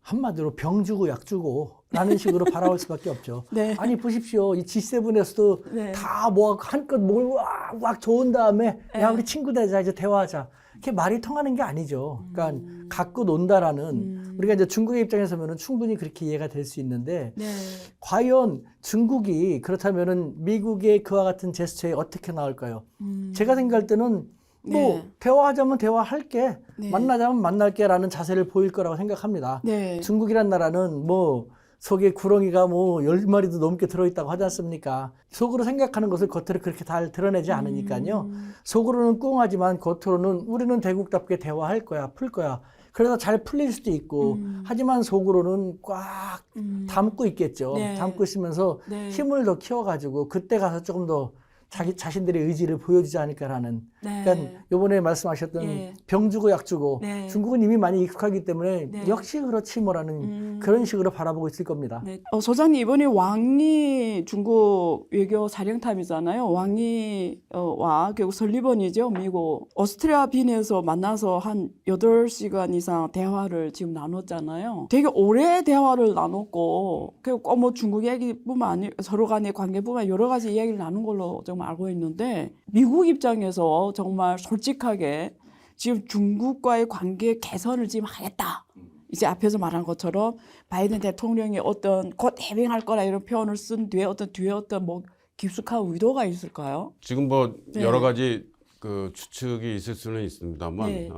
한마디로 병 주고 약 주고 라는 식으로 바라볼 수밖에 없죠. 네. 아니 보십시오. 이 G7에서도 네. 다 뭐 한껏 뭘 막 좋은 다음에 야 우리 친구 되자 이제 대화하자. 이렇게 말이 통하는 게 아니죠. 그러니까 갖고 논다라는 우리가 이제 중국의 입장에서 보면 충분히 그렇게 이해가 될 수 있는데 네. 과연 중국이 그렇다면은 미국의 그와 같은 제스처에 어떻게 나올까요? 제가 생각할 때는 뭐 네. 대화하자면 대화할게, 네. 만나자면 만날게라는 자세를 보일 거라고 생각합니다. 네. 중국이란 나라는 뭐 속에 구렁이가 뭐 10마리도 넘게 들어있다고 하지 않습니까? 속으로 생각하는 것을 겉으로 그렇게 잘 드러내지 않으니까요. 속으로는 꿍하지만 겉으로는 우리는 대국답게 대화할 거야, 풀 거야. 그래서 잘 풀릴 수도 있고 하지만 속으로는 꽉 담고 있겠죠. 네. 담고 있으면서 네. 힘을 더 키워가지고 그때 가서 조금 더 자신들의 의지를 보여주지 않을까라는. 네. 그러니까 이번에 말씀하셨던 예. 병 주고 약 주고 네. 중국은 이미 많이 익숙하기 때문에 네. 역시 그렇지 뭐라는 그런 식으로 바라보고 있을 겁니다. 네. 소장님 이번에 왕이 중국 외교 사령탑이잖아요. 왕이와 결국 설리번이죠. 미국 오스트리아 빈에서 만나서 한 8시간 이상 대화를 지금 나눴잖아요. 되게 오래 대화를 나눴고 꼭 뭐 중국 얘기뿐만 아니고 서로 간의 관계뿐만 아니라 여러 가지 이야기를 나눈 걸로 정말 알고 있는데 미국 입장에서 정말 솔직하게 지금 중국과의 관계 개선을 지금 하겠다. 이제 앞에서 말한 것처럼 바이든 대통령이 어떤 곧 해빙할 거라 이런 표현을 쓴 뒤에 어떤 뭐 깊숙한 의도가 있을까요? 지금 뭐 네. 여러 가지 그 추측이 있을 수는 있습니다만 네.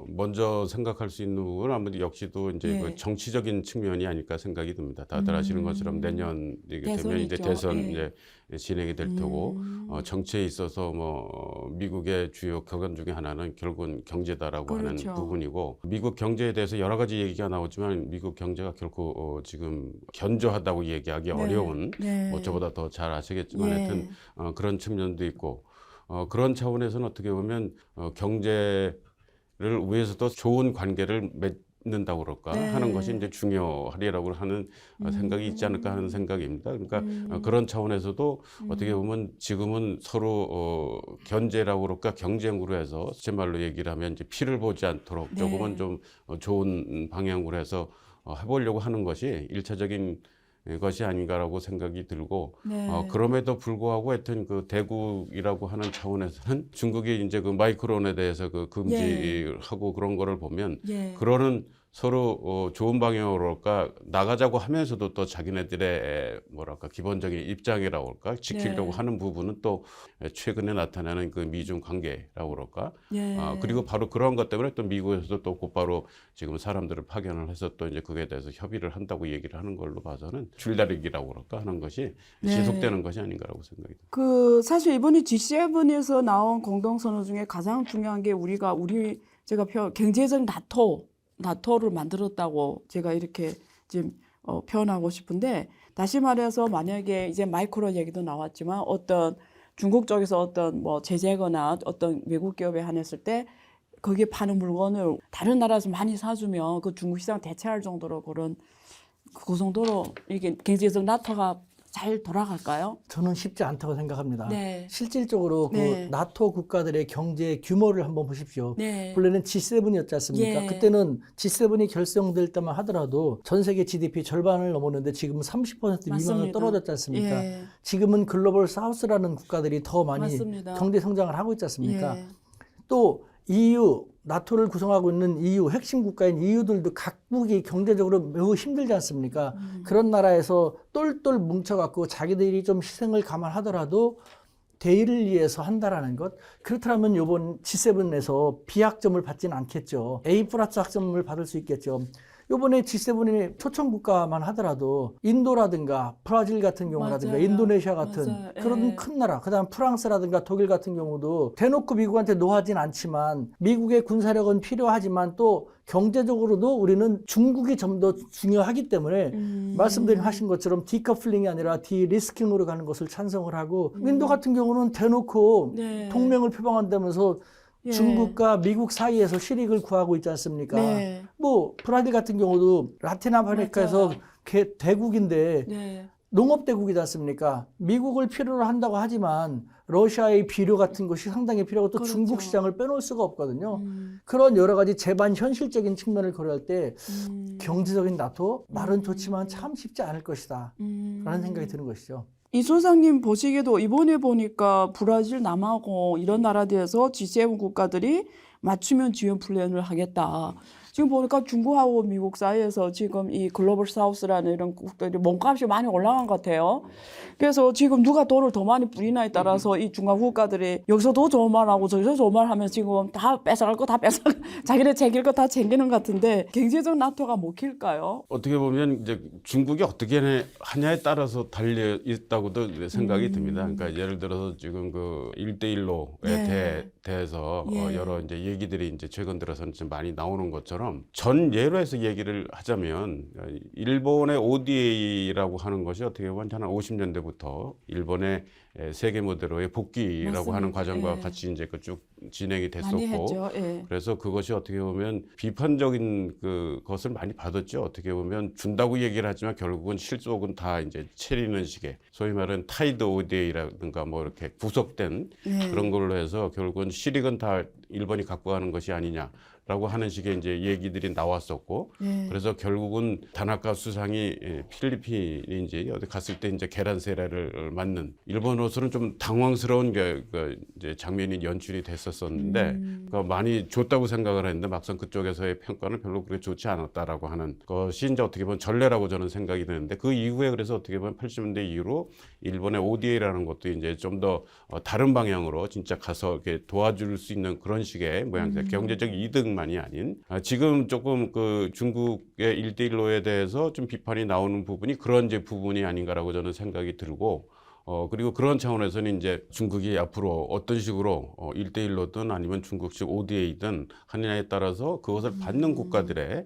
먼저 생각할 수 있는 부분은 아무래도 역시도 이제 네. 그 정치적인 측면이 아닐까 생각이 듭니다. 다들 아시는 것처럼 내년 되면 대선이 이제 있죠. 대선 네. 이제 진행이 될 테고 정치에 있어서 뭐 미국의 주요 격언 중에 하나는 결국은 경제다라고 그렇죠. 하는 부분이고 미국 경제에 대해서 여러 가지 얘기가 나오지만 미국 경제가 결코 지금 견조하다고 얘기하기 어려운 네. 뭐 저보다 더 잘 아시겠지만 예. 하여튼 그런 측면도 있고 그런 차원에서는 어떻게 보면 경제를 위해서도 좋은 관계를 있는다고 그럴까 네. 하는 것이 이제 중요하리라고 하는 생각이 있지 않을까 하는 생각입니다. 그러니까 그런 차원에서도 어떻게 보면 지금은 서로 견제라고 그럴까 경쟁으로 해서 제 말로 얘기를 하면 이제 피를 보지 않도록 네. 조금은 좀 좋은 방향으로 해서 해보려고 하는 것이 일차적인 것이 아닌가라고 생각이 들고 네. 그럼에도 불구하고 하여튼 그 대국이라고 하는 차원에서는 중국이 이제 그 마이크론에 대해서 그 금지하고 그런 거를 보면 예. 그러는 서로 좋은 방향으로 할까 나가자고 하면서도 또 자기네들의 뭐랄까 기본적인 입장이라고 할까 지키려고 네. 하는 부분은 또 최근에 나타나는 그 미중 관계라고 그럴까 예. 그리고 바로 그런 것 때문에 또 미국에서도 또 곧바로 지금 사람들을 파견을 해서 또 이제 그에 대해서 협의를 한다고 얘기를 하는 걸로 봐서는 줄다리기라고 그럴까 하는 것이 네. 지속되는 것이 아닌가라고 생각이 듭니다. 그 사실 이번에 G7에서 나온 공동선언 중에 가장 중요한 게 제가 경제적 나토를 만들었다고 제가 이렇게 지금 표현하고 싶은데 다시 말해서 만약에 이제 마이크로 얘기도 나왔지만 어떤 중국 쪽에서 어떤 뭐 제재거나 어떤 외국 기업에 한했을 때 거기에 파는 물건을 다른 나라에서 많이 사주면 그 중국 시장 대체할 정도로 그 정도로 이게 경제적 나토가 잘 돌아갈까요? 저는 쉽지 않다고 생각합니다. 네. 실질적으로 네. 그 나토 국가들의 경제 규모를 한번 보십시오. 네. 본래는 G7이었지 않습니까? 예. 그때는 G7이 결성될 때만 하더라도 전 세계 GDP 절반을 넘었는데 지금은 30% 미만으로 맞습니다. 떨어졌지 않습니까? 예. 지금은 글로벌 사우스라는 국가들이 더 많이 맞습니다. 경제 성장을 하고 있지 않습니까? 예. 또 EU, 나토를 구성하고 있는 EU, 핵심 국가인 EU들도 각국이 경제적으로 매우 힘들지 않습니까? 그런 나라에서 똘똘 뭉쳐갖고 자기들이 좀 희생을 감안하더라도 대의를 위해서 한다라는 것. 그렇다면 이번 G7에서 B학점을 받지는 않겠죠. A 플러스 학점을 받을 수 있겠죠. 이번에 G7의 초청 국가만 하더라도 인도라든가 브라질 같은 경우라든가 맞아요. 인도네시아 같은 맞아요. 그런 예. 큰 나라, 그다음 프랑스라든가 독일 같은 경우도 대놓고 미국한테 노하진 않지만 미국의 군사력은 필요하지만 또 경제적으로도 우리는 중국이 좀 더 중요하기 때문에 하신 것처럼 디커플링이 아니라 디리스킹으로 가는 것을 찬성을 하고 인도 같은 경우는 대놓고 네. 동맹을 표방한다면서 예. 중국과 미국 사이에서 실익을 구하고 있지 않습니까? 네. 뭐 브라질 같은 경우도 라틴 아메리카에서 맞아요. 대국인데 네. 농업 대국이지 않습니까? 미국을 필요로 한다고 하지만 러시아의 비료 같은 것이 상당히 필요하고 또 그렇죠. 중국 시장을 빼놓을 수가 없거든요. 그런 여러 가지 제반 현실적인 측면을 고려할 때 경제적인 나토 말은 좋지만 참 쉽지 않을 것이다 라는 생각이 드는 것이죠. 이 소장님 보시기에도 이번에 보니까 브라질, 남하고 이런 나라들에서 G7 국가들이 맞춤형 지원 플랜을 하겠다. 지금 보니까 중국하고 미국 사이에서 지금 이 글로벌 사우스라는 이런 국들이 몸값이 많이 올라간 것 같아요. 그래서 지금 누가 돈을 더 많이 뿌리나에 따라서 이 중간 국가들이 여기서 더 좋은 말 하고 저기서 좋은 말 하면 지금 다 뺏어갈 거 다 자기네 챙길 거 다 챙기는 것 같은데 경제적 나토가 먹힐까요? 어떻게 보면 이제 중국이 어떻게 하냐에 따라서 달려 있다고도 생각이 듭니다. 그러니까 예를 들어서 지금 그 1대1로에 네. 대해서 예. 여러 이제 얘기들이 이제 최근 들어서는 좀 많이 나오는 것처럼 전 예로 해서 얘기를 하자면 일본의 ODA라고 하는 것이 어떻게 보면 한 50년대부터 일본의 세계 모델로의 복귀라고 맞습니다. 하는 과정과 예. 같이 이제 쭉 진행이 많이 됐었고 했죠. 예. 그래서 그것이 어떻게 보면 비판적인 그것을 많이 받았죠. 어떻게 보면 준다고 얘기를 하지만 결국은 실속은 다 이제 채리는 식의 소위 말하는 타이드 ODA라든가 뭐 이렇게 구속된 예. 그런 걸로 해서 결국은 실익은 다 일본이 갖고 가는 것이 아니냐라고 하는 식의 이제 얘기들이 나왔었고 예. 그래서 결국은 다나카 수상이 필리핀이 이제 어디 갔을 때 이제 계란 세례를 맞는 일본으로서는 좀 당황스러운 그 이제 장면이 연출이 됐었었는데 그러니까 많이 줬다고 생각을 했는데 막상 그쪽에서의 평가는 별로 그렇게 좋지 않았다라고 하는 것이 이제 어떻게 보면 전례라고 저는 생각이 드는데 그 이후에 그래서 어떻게 보면 80년대 이후로 일본의 ODA라는 것도 이제 좀 더 다른 방향으로 진짜 가서 이렇게 도와줄 수 있는 그런 식의 모양새 경제적 이득만이 아닌 지금 조금 그 중국의 1대1로에 대해서 좀 비판이 나오는 부분이 그런 이제 부분이 아닌가라고 저는 생각이 들고 그리고 그런 차원에서는 이제 중국이 앞으로 어떤 식으로 1대1로든 아니면 중국식 ODA든 하느냐에 따라서 그것을 받는 국가들의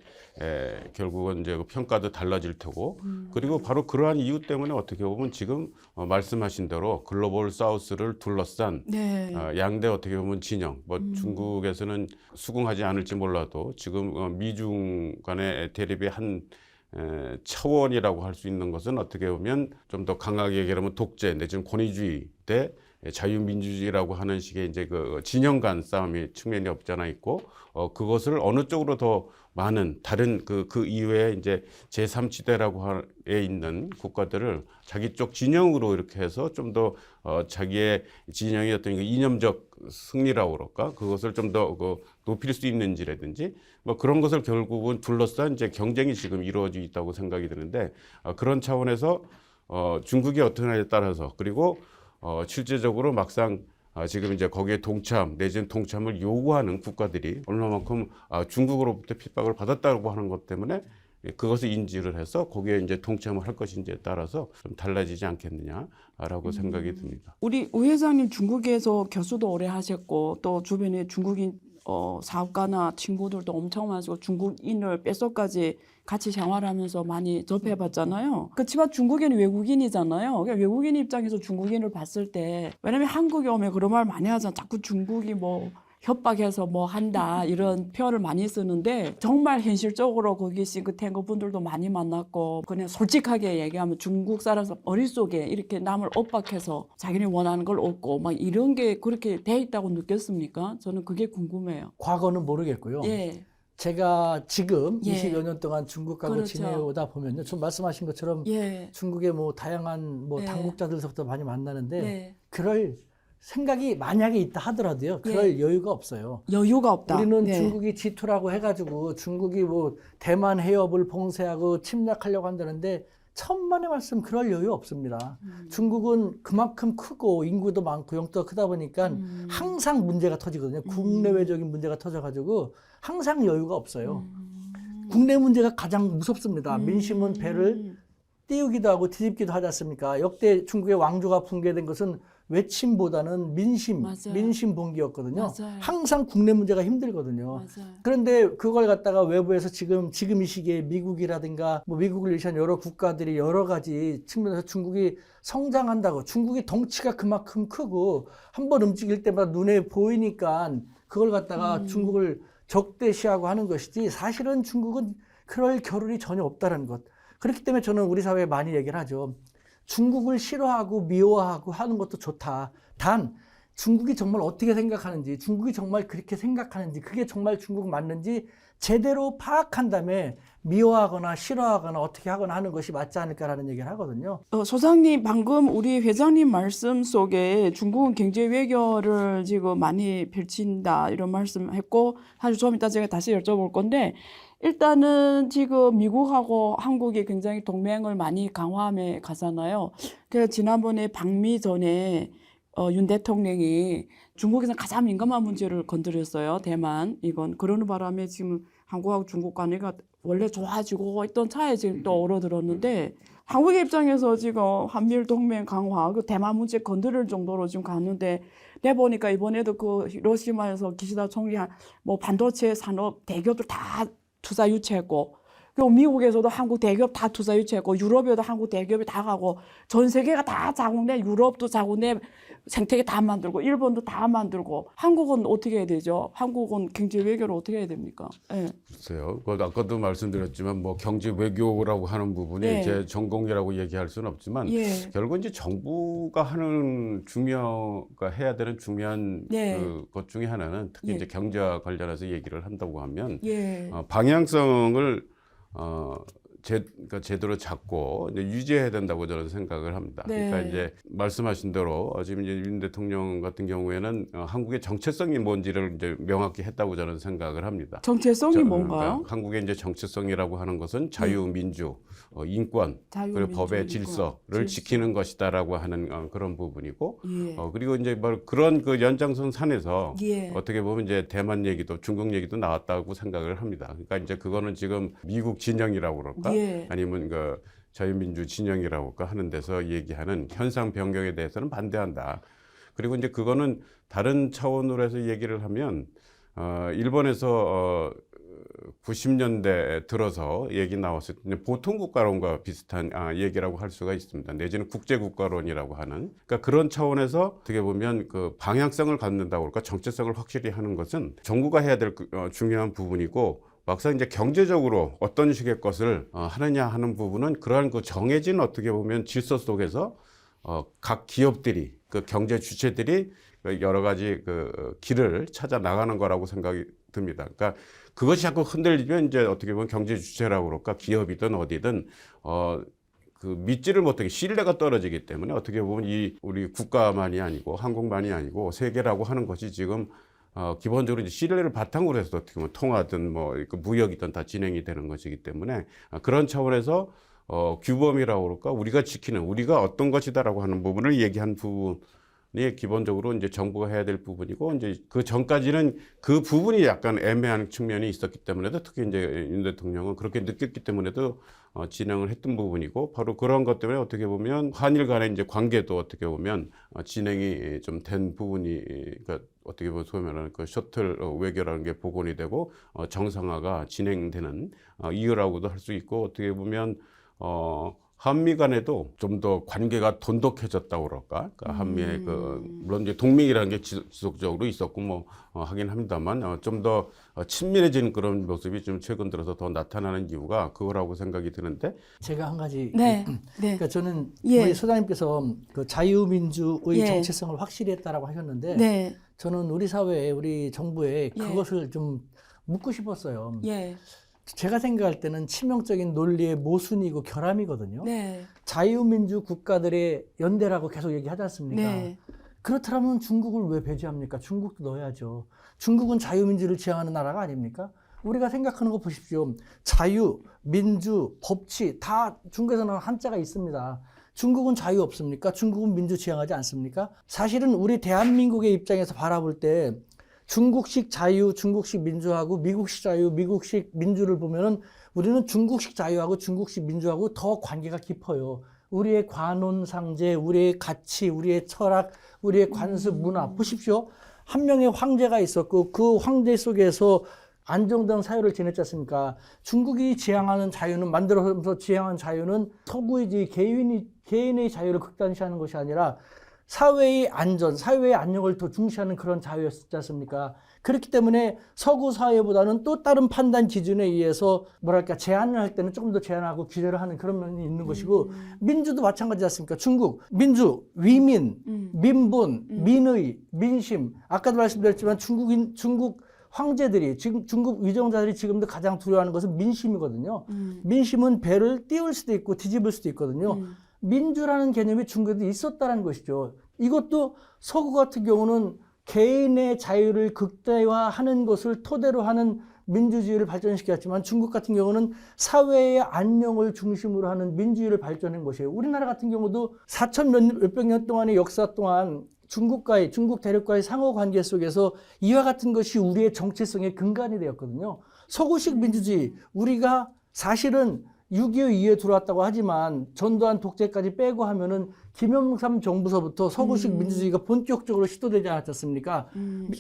결국은 이제 그 평가도 달라질 테고 그리고 바로 그러한 이유 때문에 어떻게 보면 지금 말씀하신 대로 글로벌 사우스를 둘러싼 네. 양대 어떻게 보면 진영, 뭐 중국에서는 수긍하지 않을지 몰라도 지금 미중 간의 대립의 한 차원이라고 할 수 있는 것은 어떻게 보면 좀 더 강하게 얘기하면 독재 내지는 권위주의 대 자유민주주의라고 하는 식의 이제 그 진영 간 싸움의 측면이 없지 않아 있고 그것을 어느 쪽으로 더 많은 다른 그 이외에 이제 제3지대라고 에 있는 국가들을 자기 쪽 진영으로 이렇게 해서 좀 더 자기의 진영의 어떤 그 이념적 승리라고 그럴까 그것을 좀 더 높일 수 있는지라든지 뭐 그런 것을 결국은 둘러싼 이제 경쟁이 지금 이루어지고 있다고 생각이 드는데 그런 차원에서 중국이 어떻게 하냐에 따라서 그리고 실제적으로 막상 지금 이제 거기에 동참 내지는 동참을 요구하는 국가들이 얼마만큼 중국으로부터 핍박을 받았다고 하는 것 때문에 그것을 인지를 해서 거기에 이제 동참을 할 것인지에 따라서 좀 달라지지 않겠느냐라고 생각이 듭니다. 우리 우 회장님 중국에서 교수도 오래 하셨고 또 주변에 중국인 사업가나 친구들도 엄청 많으시고 중국인을 뼛속까지 같이 생활하면서 많이 접해봤잖아요. 그렇지만 중국인은 외국인이잖아요. 그러니까 외국인 입장에서 중국인을 봤을 때 왜냐면 한국에 오면 그런 말 많이 하잖아. 자꾸 중국이 뭐 협박해서 뭐 한다 이런 표현을 많이 쓰는데 정말 현실적으로 거기 싱크탱크 분들도 많이 만났고 그냥 솔직하게 얘기하면 중국 사람들 머릿속에 이렇게 남을 엇박해서 자기네 원하는 걸 얻고 막 이런 게 그렇게 돼 있다고 느꼈습니까? 저는 그게 궁금해요. 과거는 모르겠고요. 예. 제가 지금 예. 20여 년 동안 중국하고 그렇죠. 지내오다 보면요. 좀 말씀하신 것처럼 예. 중국의 뭐 다양한 뭐 네. 당국자들서부터 많이 만나는데 네. 그럴 생각이 만약에 있다 하더라도요. 그럴 여유가 없어요. 여유가 없다. 우리는 네. 중국이 G2라고 해가지고 중국이 뭐 대만 해협을 봉쇄하고 침략하려고 한다는데 천만의 말씀 그럴 여유 없습니다. 중국은 그만큼 크고 인구도 많고 영토가 크다 보니까 항상 문제가 터지거든요. 국내외적인 문제가 터져가지고 항상 여유가 없어요. 국내 문제가 가장 무섭습니다. 민심은 배를 띄우기도 하고 뒤집기도 하지 않습니까? 역대 중국의 왕조가 붕괴된 것은 외침보다는 민심, 맞아요. 민심 봉기였거든요. 맞아요. 항상 국내 문제가 힘들거든요. 맞아요. 그런데 그걸 갖다가 외부에서 지금 이 시기에 미국이라든가 뭐 미국을 위한 여러 국가들이 여러 가지 측면에서 중국이 성장한다고 중국이 덩치가 그만큼 크고 한번 움직일 때마다 눈에 보이니까 그걸 갖다가 중국을 적대시하고 하는 것이지 사실은 중국은 그럴 겨를이 전혀 없다는 것. 그렇기 때문에 저는 우리 사회에 많이 얘기를 하죠. 중국을 싫어하고 미워하고 하는 것도 좋다. 단 중국이 정말 어떻게 생각하는지 중국이 정말 그렇게 생각하는지 그게 정말 중국 맞는지 제대로 파악한 다음에 미워하거나 싫어하거나 어떻게 하거나 하는 것이 맞지 않을까라는 얘기를 하거든요. 소장님 방금 우리 회장님 말씀 속에 중국은 경제 외교를 지금 많이 펼친다 이런 말씀했고 사실 좀 이따 제가 다시 여쭤볼 건데 일단은 지금 미국하고 한국이 굉장히 동맹을 많이 강화함에 가잖아요. 그래서 지난번에 방미 전에 윤 대통령이 중국에서 가장 민감한 문제를 건드렸어요. 대만 이건 그러는 바람에 지금 한국하고 중국 관계가 원래 좋아지고 있던 차에 지금 또 얼어들었는데 한국의 입장에서 지금 한미일 동맹 강화, 그 대만 문제 건드릴 정도로 지금 갔는데 내 보니까 이번에도 그 히로시마에서 기시다 총리 뭐 반도체 산업 대기업들 다 투자 유치했고 그리고 미국에서도 한국 대기업 다 투자 유치했고 유럽에도 한국 대기업이 다 가고 전 세계가 다 자국내 유럽도 자국내 생태계 다 만들고 일본도 다 만들고 한국은 어떻게 해야 되죠? 한국은 경제 외교를 어떻게 해야 됩니까? 네. 글쎄요. 아까도 말씀드렸지만 뭐 경제 외교라고 하는 부분이 네. 제 전공이라고 얘기할 수는 없지만 예. 결국은 이제 정부가 하는 중요가 해야 되는 중요한 네. 것 중에 하나는 특히 예. 이제 경제와 관련해서 얘기를 한다고 하면 예. 방향성을 그러니까 제대로 잡고 이제 유지해야 된다고 저는 생각을 합니다. 네. 그러니까 이제 말씀하신 대로 지금 이제 윤 대통령 같은 경우에는 한국의 정체성이 뭔지를 이제 명확히 했다고 저는 생각을 합니다. 정체성이 뭔가요? 그러니까 한국의 이제 정체성이라고 하는 것은 자유, 민주, 인권, 자유, 그리고 민주, 법의 인권, 질서를 지키는 것이다라고 하는 그런 부분이고, 예. 그리고 이제 뭐 그런 그 연장선 산에서 예. 어떻게 보면 이제 대만 얘기도 중국 얘기도 나왔다고 생각을 합니다. 그러니까 이제 그거는 지금 미국 진영이라고 그럴까? 예. 아니면 그 자유민주 진영이라고 하는 데서 얘기하는 현상 변경에 대해서는 반대한다. 그리고 이제 그거는 다른 차원으로 해서 얘기를 하면 일본에서 90년대 들어서 얘기 나왔을 때 보통국가론과 비슷한 얘기라고 할 수가 있습니다. 내지는 국제국가론이라고 하는, 그러니까 그런 차원에서 어떻게 보면 그 방향성을 갖는다고 할까, 정체성을 확실히 하는 것은 정부가 해야 될 중요한 부분이고, 막상 이제 경제적으로 어떤 식의 것을 하느냐 하는 부분은 그러한 그 정해진 어떻게 보면 질서 속에서 각 기업들이, 그 경제 주체들이 여러 가지 그 길을 찾아 나가는 거라고 생각이 듭니다. 그러니까 그것이 자꾸 흔들리면 이제 어떻게 보면 경제 주체라고 그럴까, 기업이든 어디든 그 믿지를 못하게 신뢰가 떨어지기 때문에 어떻게 보면 이 우리 국가만이 아니고 한국만이 아니고 세계라고 하는 것이 지금 기본적으로 이제 신뢰를 바탕으로 해서 어떻게 보면 통화든 뭐 무역이든 다 진행이 되는 것이기 때문에 그런 차원에서 규범이라고 그럴까, 우리가 지키는, 우리가 어떤 것이다라고 하는 부분을 얘기한 부분이 기본적으로 이제 정부가 해야 될 부분이고, 이제 그 전까지는 그 부분이 약간 애매한 측면이 있었기 때문에도, 특히 이제 윤 대통령은 그렇게 느꼈기 때문에도 진행을 했던 부분이고, 바로 그런 것 때문에 어떻게 보면 한일 간의 이제 관계도 어떻게 보면 진행이 좀 된 부분이, 그러니까 어떻게 보면 소위 말하는 그 셔틀 외교라는 게 복원이 되고 정상화가 진행되는 이유라고도 할 수 있고, 어떻게 보면 한미 간에도 좀 더 관계가 돈독해졌다고 그럴까? 그러니까 한미의 물론 이제 동맹이라는 게 지속적으로 있었고 뭐 하긴 합니다만 좀 더 친밀해지는 그런 모습이 좀 최근 들어서 더 나타나는 이유가 그거라고 생각이 드는데, 제가 한 가지. 네. 그러니까 저는 예. 우리 소장님께서 그 자유민주의 예. 정체성을 확실히 했다라고 하셨는데, 네. 저는 우리 사회에, 우리 정부에 예. 그것을 좀 묻고 싶었어요. 예. 제가 생각할 때는 치명적인 논리의 모순이고 결함이거든요. 네. 자유민주 국가들의 연대라고 계속 얘기하지 않습니까? 네. 그렇다면 중국을 왜 배제합니까? 중국도 넣어야죠. 중국은 자유민주를 지향하는 나라가 아닙니까? 우리가 생각하는 거 보십시오. 자유, 민주, 법치 다 중국에서는 한자가 있습니다. 중국은 자유 없습니까? 중국은 민주 지향하지 않습니까? 사실은 우리 대한민국의 입장에서 바라볼 때 중국식 자유, 중국식 민주하고 미국식 자유, 미국식 민주를 보면은 우리는 중국식 자유하고 중국식 민주하고 더 관계가 깊어요. 우리의 관혼상제, 우리의 가치, 우리의 철학, 우리의 관습 문화 보십시오. 한 명의 황제가 있었고 그 황제 속에서 안정된 사회를 지냈지 않습니까? 중국이 지향하는 자유는, 만들어서 지향하는 자유는 서구의 개인의 자유를 극단시하는 것이 아니라 사회의 안전, 사회의 안녕을 더 중시하는 그런 자유였지 않습니까? 그렇기 때문에 서구 사회보다는 또 다른 판단 기준에 의해서 뭐랄까 제한을 할 때는 조금 더 제한하고 규제를 하는 그런 면이 있는 것이고, 민주도 마찬가지지 않습니까? 중국 민주, 위민, 민본, 민의, 민심. 아까도 말씀드렸지만 중국 황제들이, 지금 중국 위정자들이 지금도 가장 두려워하는 것은 민심이거든요. 민심은 배를 띄울 수도 있고 뒤집을 수도 있거든요. 민주라는 개념이 중국에도 있었다는 것이죠. 이것도 서구 같은 경우는 개인의 자유를 극대화하는 것을 토대로 하는 민주주의를 발전시켰지만, 중국 같은 경우는 사회의 안녕을 중심으로 하는 민주주의를 발전한 것이에요. 우리나라 같은 경우도 4천 몇백 년 동안의 역사 동안 중국 대륙과의 상호 관계 속에서 이와 같은 것이 우리의 정체성의 근간이 되었거든요. 서구식 민주주의, 우리가 사실은 6.25 이후에 들어왔다고 하지만 전두환 독재까지 빼고 하면은 김영삼 정부서부터 서구식 민주주의가 본격적으로 시도되지 않았습니까?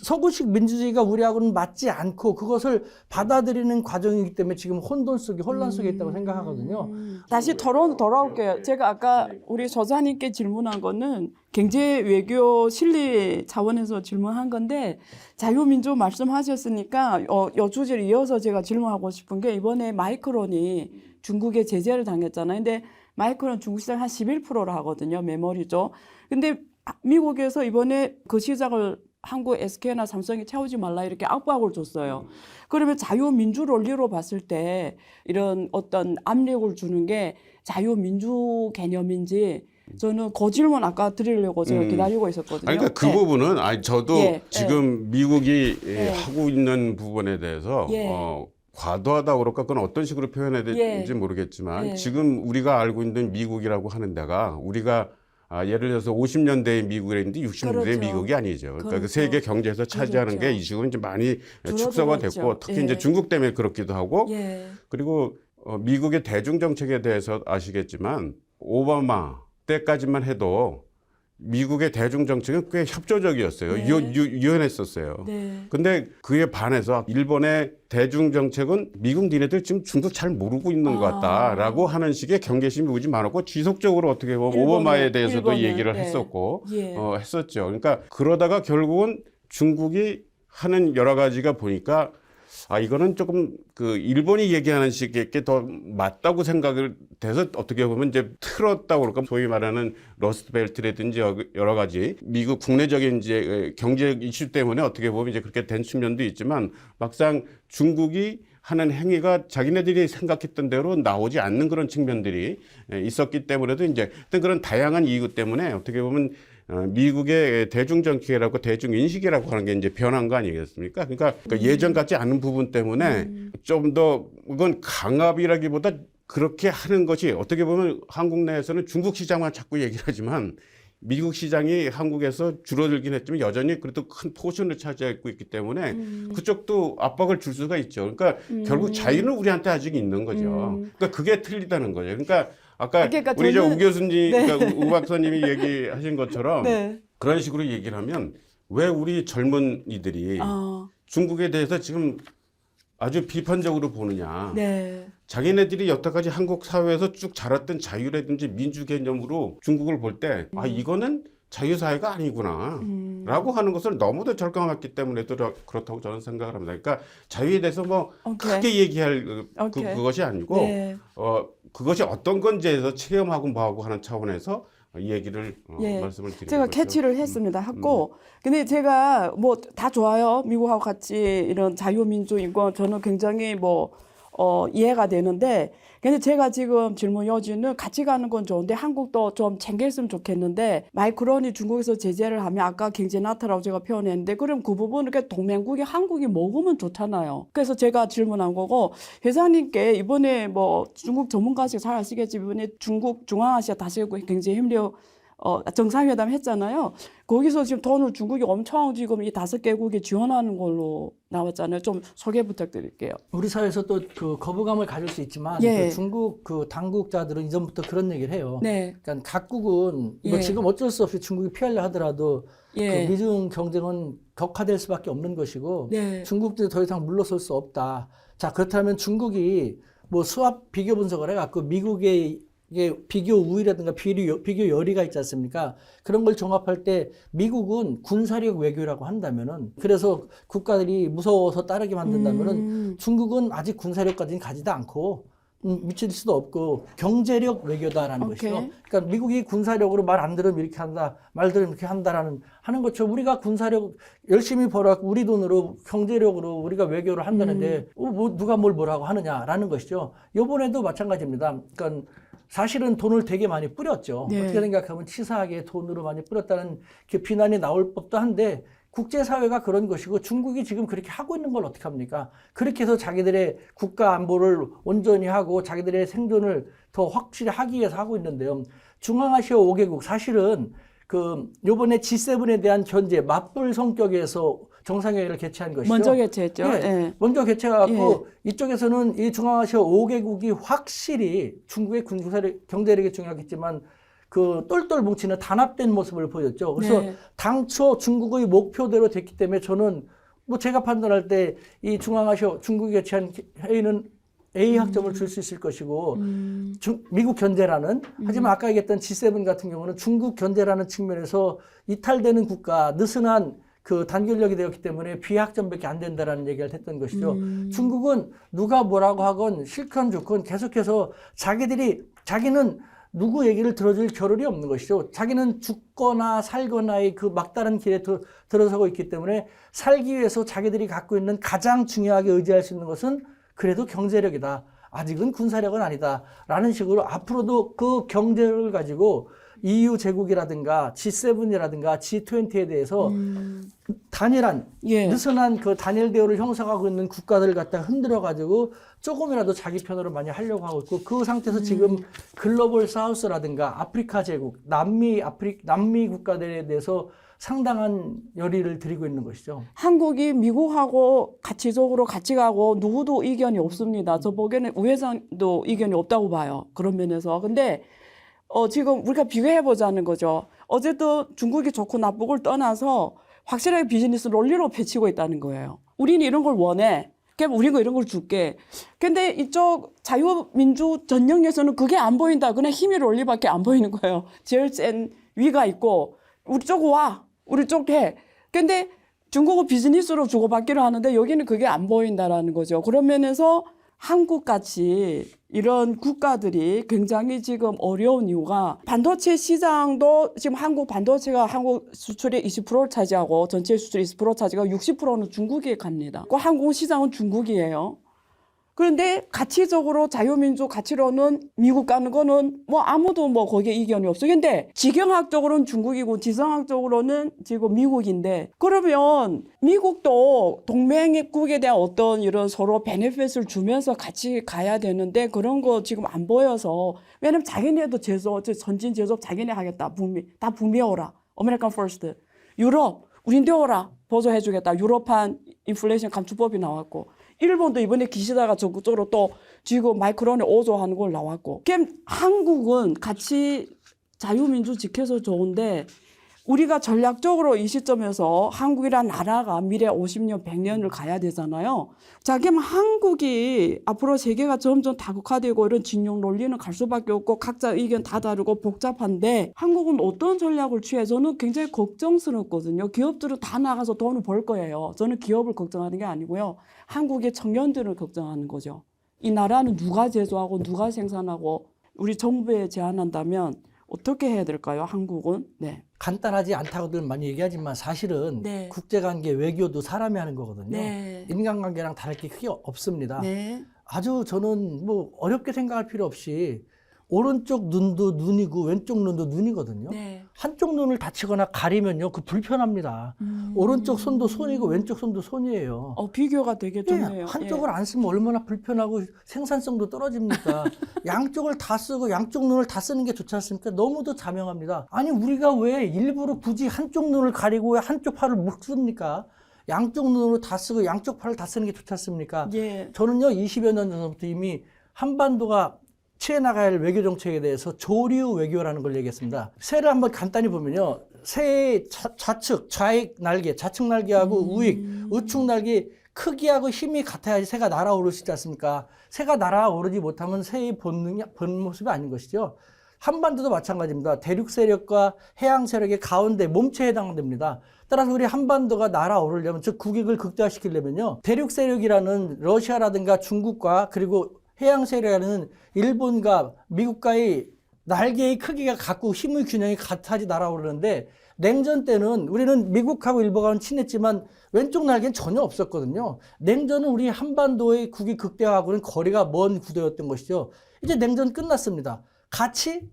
서구식 민주주의가 우리하고는 맞지 않고 그것을 받아들이는 과정이기 때문에 지금 혼돈 속에, 혼란 속에 있다고 생각하거든요. 다시 토론 돌아올게요. 제가 아까 우리 저자님께 질문한 거는 경제 외교 실리 차원에서 질문한 건데, 자유민주 말씀하셨으니까 요 주제를 이어서 제가 질문하고 싶은 게, 이번에 마이크론이 중국에 제재를 당했잖아요. 근데 마이크론 중국 시장 한 11%를 하거든요. 메모리죠. 근데 미국에서 이번에 그 시장을 한국 SK나 삼성이 채우지 말라 이렇게 압박을 줬어요. 그러면 자유민주 논리로 봤을 때 이런 어떤 압력을 주는 게 자유민주 개념인지, 저는 그 질문 아까 드리려고 제가 기다리고 있었거든요. 아니, 그러니까 그 네. 부분은 저도 예, 지금 미국이 하고 있는 부분에 대해서 예. 과도하다 그럴까, 그건 어떤 식으로 표현해야 될지 예. 모르겠지만, 예. 지금 우리가 알고 있는 미국이라고 하는 데가, 우리가 예를 들어서 50년대의 미국이랬는데 60년대의 그렇죠. 미국이 아니죠. 그러니까 그렇죠. 그 세계 경제에서 차지하는 그렇죠. 게 이 지금 이제 많이 줄어들었죠. 축소가 됐고, 특히 예. 이제 중국 때문에 그렇기도 하고, 예. 그리고 미국의 대중 정책에 대해서 아시겠지만 오바마 때까지만 해도 미국의 대중 정책은 꽤 협조적이었어요. 네. 유연했었어요. 네. 근데 그에 반해서 일본의 대중 정책은 미국 니네들 지금 중국 잘 모르고 있는 것 같다라고 하는 식의 경계심이 무지 많았고 지속적으로 어떻게 보면 오바마에 대해서도 일본은, 얘기를 네. 했었고 예. 했었죠. 그러니까 그러다가 결국은 중국이 하는 여러 가지가 보니까 이거는 조금 그 일본이 얘기하는 식의 게 더 맞다고 생각을 돼서 어떻게 보면 이제 틀었다고 그럴까 소위 말하는 러스트벨트라든지 여러 가지 미국 국내적인 이제 경제 이슈 때문에 어떻게 보면 이제 그렇게 된 측면도 있지만 막상 중국이 하는 행위가 자기네들이 생각했던 대로 나오지 않는 그런 측면들이 있었기 때문에도 이제 어떤 그런 다양한 이유 때문에 어떻게 보면 미국의 대중정책이라고 대중인식이라고 하는 게 이제 변한 거 아니겠습니까? 그러니까 예전 같지 않은 부분 때문에 좀 더 이건 강압이라기보다 그렇게 하는 것이 어떻게 보면 한국 내에서는 중국 시장만 자꾸 얘기를 하지만 미국 시장이 한국에서 줄어들긴 했지만 여전히 그래도 큰 포션을 차지하고 있기 때문에 그쪽도 압박을 줄 수가 있죠. 그러니까 결국 자유는 우리한테 아직 있는 거죠. 그러니까 그게 틀리다는 거죠. 그러니까 아까 그러니까 우리 저는, 우 교수님, 네. 그러니까 우 박사님이 얘기하신 것처럼 네. 그런 식으로 얘기를 하면 왜 우리 젊은이들이 중국에 대해서 지금 아주 비판적으로 보느냐. 네. 자기네들이 여태까지 한국 사회에서 쭉 자랐던 자유라든지 민주 개념으로 중국을 볼 때 이거는 자유사회가 아니구나 라고 하는 것을 너무도 절감했기 때문에 그렇다고 저는 생각을 합니다. 그러니까 자유에 대해서 뭐 크게 얘기할 그것이 아니고 네. 그것이 어떤 건지에서 체험하고 뭐하고 하는 차원에서 이 얘기를 예. 말씀을 드리는 제가 거죠. 캐치를 했습니다. 했고 근데 제가 뭐 다 좋아요. 미국하고 같이 이런 자유민주 인권 저는 굉장히 이해가 되는데 근데 제가 지금 질문 여지는 같이 가는 건 좋은데 한국도 좀 챙겼으면 좋겠는데 마이크론이 중국에서 제재를 하면 아까 경제 나타라고 제가 표현했는데 그럼 그 부분을 이렇게 동맹국이 한국이 먹으면 좋잖아요. 그래서 제가 질문한 거고 회장님께 이번에 중국 전문가식 잘 아시겠지만 이번에 중국 중앙아시아 다시구 경제협력 정상회담 했잖아요. 거기서 지금 돈을 중국이 엄청 지금 이 5개국이 지원하는 걸로 나왔잖아요. 좀 소개 부탁드릴게요. 우리 사회에서 또 그 거부감을 가질 수 있지만 예. 그 중국 그 당국자들은 이전부터 그런 얘기를 해요. 네. 그러니까 각국은 예. 지금 어쩔 수 없이 중국이 피하려 하더라도 예. 그 미중 경쟁은 격화될 수밖에 없는 것이고 네. 중국도 더 이상 물러설 수 없다. 자, 그렇다면 중국이 수합 비교 분석을 해갖고 미국의 이게 비교 우위라든가 비교 열의가 있지 않습니까? 그런 걸 종합할 때 미국은 군사력 외교라고 한다면은 그래서 국가들이 무서워서 따르게 만든다면은 중국은 아직 군사력까지는 가지도 않고 미칠 수도 없고 경제력 외교다라는 것이죠. 그러니까 미국이 군사력으로 말 안 들으면 이렇게 한다, 말 들으면 이렇게 한다라는 하는 것처럼 우리가 군사력 열심히 벌어갖고 우리 돈으로 경제력으로 우리가 외교를 한다는데 누가 뭐라고 하느냐라는 것이죠. 이번에도 마찬가지입니다. 그러니까 사실은 돈을 되게 많이 뿌렸죠. 네. 어떻게 생각하면 치사하게 돈으로 많이 뿌렸다는 비난이 나올 법도 한데 국제사회가 그런 것이고 중국이 지금 그렇게 하고 있는 걸 어떻게 합니까? 그렇게 해서 자기들의 국가 안보를 온전히 하고 자기들의 생존을 더 확실히 하기 위해서 하고 있는데요. 중앙아시아 5개국 사실은 요번에 G7에 대한 견제, 맞불 성격에서 정상회의를 개최한 것이죠. 먼저 개최했죠. 예, 예. 먼저 개최해갖고 이쪽에서는 이 중앙아시아 5개국이 확실히 중국의 군사력, 경제력이 중요하겠지만 똘똘 뭉치는 단합된 모습을 보였죠. 그래서 네. 당초 중국의 목표대로 됐기 때문에 저는 제가 판단할 때 이 중앙아시아 중국이 개최한 회의는 A 학점을 줄 수 있을 것이고 미국 견제라는 하지만 아까 얘기했던 G7 같은 경우는 중국 견제라는 측면에서 이탈되는 국가 느슨한 단결력이 되었기 때문에 B학점밖에 안 된다라는 얘기를 했던 것이죠. 중국은 누가 뭐라고 하건 싫건 좋건 계속해서 자기는 누구 얘기를 들어줄 겨를이 없는 것이죠. 자기는 죽거나 살거나의 막다른 길에 들어서고 있기 때문에 살기 위해서 자기들이 갖고 있는 가장 중요하게 의지할 수 있는 것은 그래도 경제력이다. 아직은 군사력은 아니다. 라는 식으로 앞으로도 그 경제력을 가지고 EU 제국이라든가 G7이라든가 G20에 대해서 단일한 느슨한 단일 대우를 형성하고 있는 국가들을 갖다가 흔들어 가지고 조금이라도 자기 편으로 많이 하려고 하고 있고 그 상태에서 지금 글로벌 사우스라든가 아프리카 제국, 남미 국가들에 대해서 상당한 열의를 드리고 있는 것이죠. 한국이 미국하고 가치적으로 같이 가고 누구도 의견이 없습니다. 저 보기에는 우 회장도 의견이 없다고 봐요. 그런 면에서. 근데 지금 우리가 비교해 보자는 거죠. 어쨌든 중국이 좋고 나쁘고를 떠나서 확실하게 비즈니스 논리로 펼치고 있다는 거예요. 우리는 이런 걸 원해. 그럼 우리가 이런 걸 줄게. 근데 이쪽 자유민주 전역에서는 그게 안 보인다. 그냥 힘의 논리밖에 안 보이는 거예요. 제일 센 위가 있고 우리 쪽 와. 우리 쪽 해. 근데 중국은 비즈니스로 주고받기를 하는데 여기는 그게 안 보인다라는 거죠. 그런 면에서 한국같이 이런 국가들이 굉장히 지금 어려운 이유가 반도체 시장도 지금 한국 반도체가 한국 수출의 20%를 차지하고 전체 수출 20% 차지하고 60%는 중국에 갑니다. 그 한국 시장은 중국이에요. 그런데 가치적으로 자유민주 가치로는 미국 가는 거는 뭐 아무도 뭐 거기에 이견이 없어요. 근데 지경학적으로는 중국이고 지성학적으로는 지금 미국인데 그러면 미국도 동맹국에 대한 어떤 이런 서로 베네핏을 주면서 같이 가야 되는데 그런 거 지금 안 보여서 왜냐면 자기네도 제조업, 선진 제조업 자기네 하겠다. 다 북미 오라. 아메리칸 퍼스트. 유럽, 우린데 오라. 보조해주겠다. 유럽판 인플레이션 감축법이 나왔고. 일본도 이번에 기시다가 적극적으로 또 지금 마이크론에 오조하는 걸 나왔고. 그럼 한국은 같이 자유민주 지켜서 좋은데 우리가 전략적으로 이 시점에서 한국이란 나라가 미래 50년, 100년을 가야 되잖아요. 자, 그럼 한국이 앞으로 세계가 점점 다국화되고 이런 진영 논리는 갈 수밖에 없고 각자 의견 다 다르고 복잡한데 한국은 어떤 전략을 취해? 저는 굉장히 걱정스럽거든요. 기업들은 다 나가서 돈을 벌 거예요. 저는 기업을 걱정하는 게 아니고요. 한국의 청년들을 걱정하는 거죠. 이 나라는 누가 제조하고 누가 생산하고 우리 정부에 제안한다면 어떻게 해야 될까요? 한국은? 네. 간단하지 않다고들 많이 얘기하지만 사실은 네. 국제관계 외교도 사람이 하는 거거든요. 네. 인간관계랑 다를 게 크게 없습니다. 네. 아주 저는 뭐 어렵게 생각할 필요 없이 오른쪽 눈도 눈이고 왼쪽 눈도 눈이거든요. 네. 한쪽 눈을 다치거나 가리면요, 그 불편합니다. 오른쪽 손도 손이고 왼쪽 손도 손이에요. 비교가 되게 좋네요. 예, 한쪽을 안 쓰면 얼마나 불편하고 생산성도 떨어집니까? 양쪽을 다 쓰고 양쪽 눈을 다 쓰는 게 좋지 않습니까? 너무도 자명합니다. 아니 우리가 왜 일부러 굳이 한쪽 눈을 가리고 왜 한쪽 팔을 못 씁니까? 양쪽 눈으로 다 쓰고 양쪽 팔을 다 쓰는 게 좋지 않습니까? 예. 저는요 20여 년 전부터 이미 한반도가 취해 나가야 할 외교 정책에 대해서 조류 외교라는 걸 얘기했습니다. 새를 한번 간단히 보면요. 새의 좌측, 좌익 날개, 좌측 날개하고 우익, 우측 날개 크기하고 힘이 같아야지 새가 날아오르시지 않습니까? 새가 날아오르지 못하면 새의 본 모습이 아닌 것이죠. 한반도도 마찬가지입니다. 대륙 세력과 해양 세력의 가운데 몸체에 해당됩니다. 따라서 우리 한반도가 날아오르려면, 즉 국익을 극대화시키려면요. 대륙 세력이라는 러시아라든가 중국과 그리고 해양 세력이라는 일본과 미국과의 날개의 크기가 같고 힘의 균형이 같아지 날아오르는데 냉전 때는 우리는 미국하고 일본하고는 친했지만 왼쪽 날개는 전혀 없었거든요. 냉전은 우리 한반도의 국익 극대화하고는 거리가 먼 구도였던 것이죠. 이제 냉전 끝났습니다. 가치?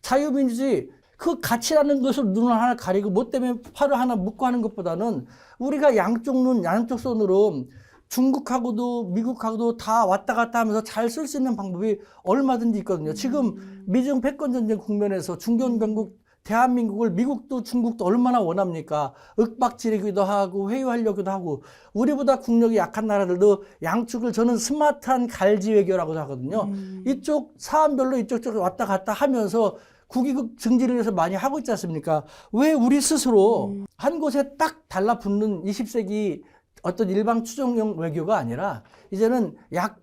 자유민주주의. 그 가치라는 것을 눈을 하나 가리고 뭐 때문에 팔을 하나 묶고 하는 것보다는 우리가 양쪽 눈, 양쪽 손으로 중국하고도 미국하고도 다 왔다 갔다 하면서 잘 쓸 수 있는 방법이 얼마든지 있거든요. 지금 미중 패권전쟁 국면에서 중견강국 대한민국을 미국도 중국도 얼마나 원합니까? 윽박지르기도 하고 회유하려기도 하고 우리보다 국력이 약한 나라들도 양측을 저는 스마트한 갈지 외교라고 하거든요. 이쪽 사안별로 이쪽 왔다 갔다 하면서 국익 증진을 위해서 많이 하고 있지 않습니까? 왜 우리 스스로 한 곳에 딱 달라붙는 20세기 어떤 일방 추종형 외교가 아니라 이제는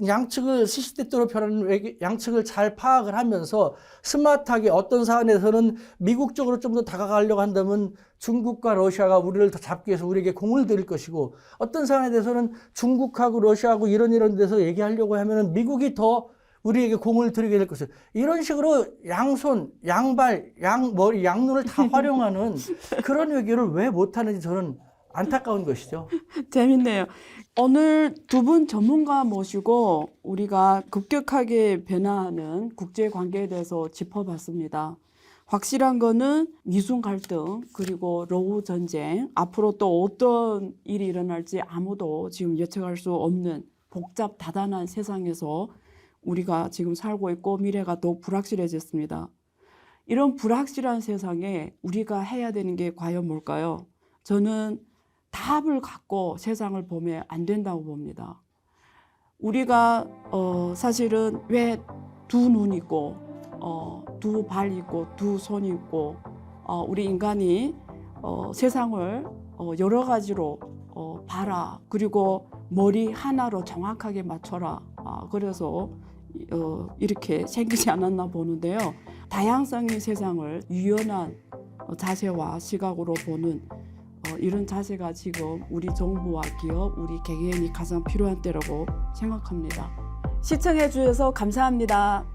양측을 시시때때로 변하는 양측을 잘 파악을 하면서 스마트하게 어떤 사안에서는 미국 쪽으로 좀 더 다가가려고 한다면 중국과 러시아가 우리를 더 잡기 위해서 우리에게 공을 들일 것이고 어떤 사안에 대해서는 중국하고 러시아하고 이런 데서 얘기하려고 하면은 미국이 더 우리에게 공을 들이게 될 것이고 이런 식으로 양손, 양발, 양머리, 양눈을 다 활용하는 그런 외교를 왜 못하는지 저는 안타까운 것이죠. 재밌네요. 오늘 두 분 전문가 모시고 우리가 급격하게 변화하는 국제 관계에 대해서 짚어봤습니다. 확실한 거는 미중 갈등 그리고 러우 전쟁 앞으로 또 어떤 일이 일어날지 아무도 지금 예측할 수 없는 복잡 다단한 세상에서 우리가 지금 살고 있고 미래가 더욱 불확실해졌습니다. 이런 불확실한 세상에 우리가 해야 되는 게 과연 뭘까요? 저는 답을 갖고 세상을 보면 안 된다고 봅니다. 우리가 사실은 왜 두 눈 있고 두 발 있고 두 손 있고 우리 인간이 세상을 여러 가지로 봐라. 그리고 머리 하나로 정확하게 맞춰라. 그래서 이렇게 생기지 않았나 보는데요. 다양성의 세상을 유연한 자세와 시각으로 보는 이런 자세가 지금 우리 정부와 기업, 우리 개개인이 가장 필요한 때라고 생각합니다. 시청해 주셔서 감사합니다.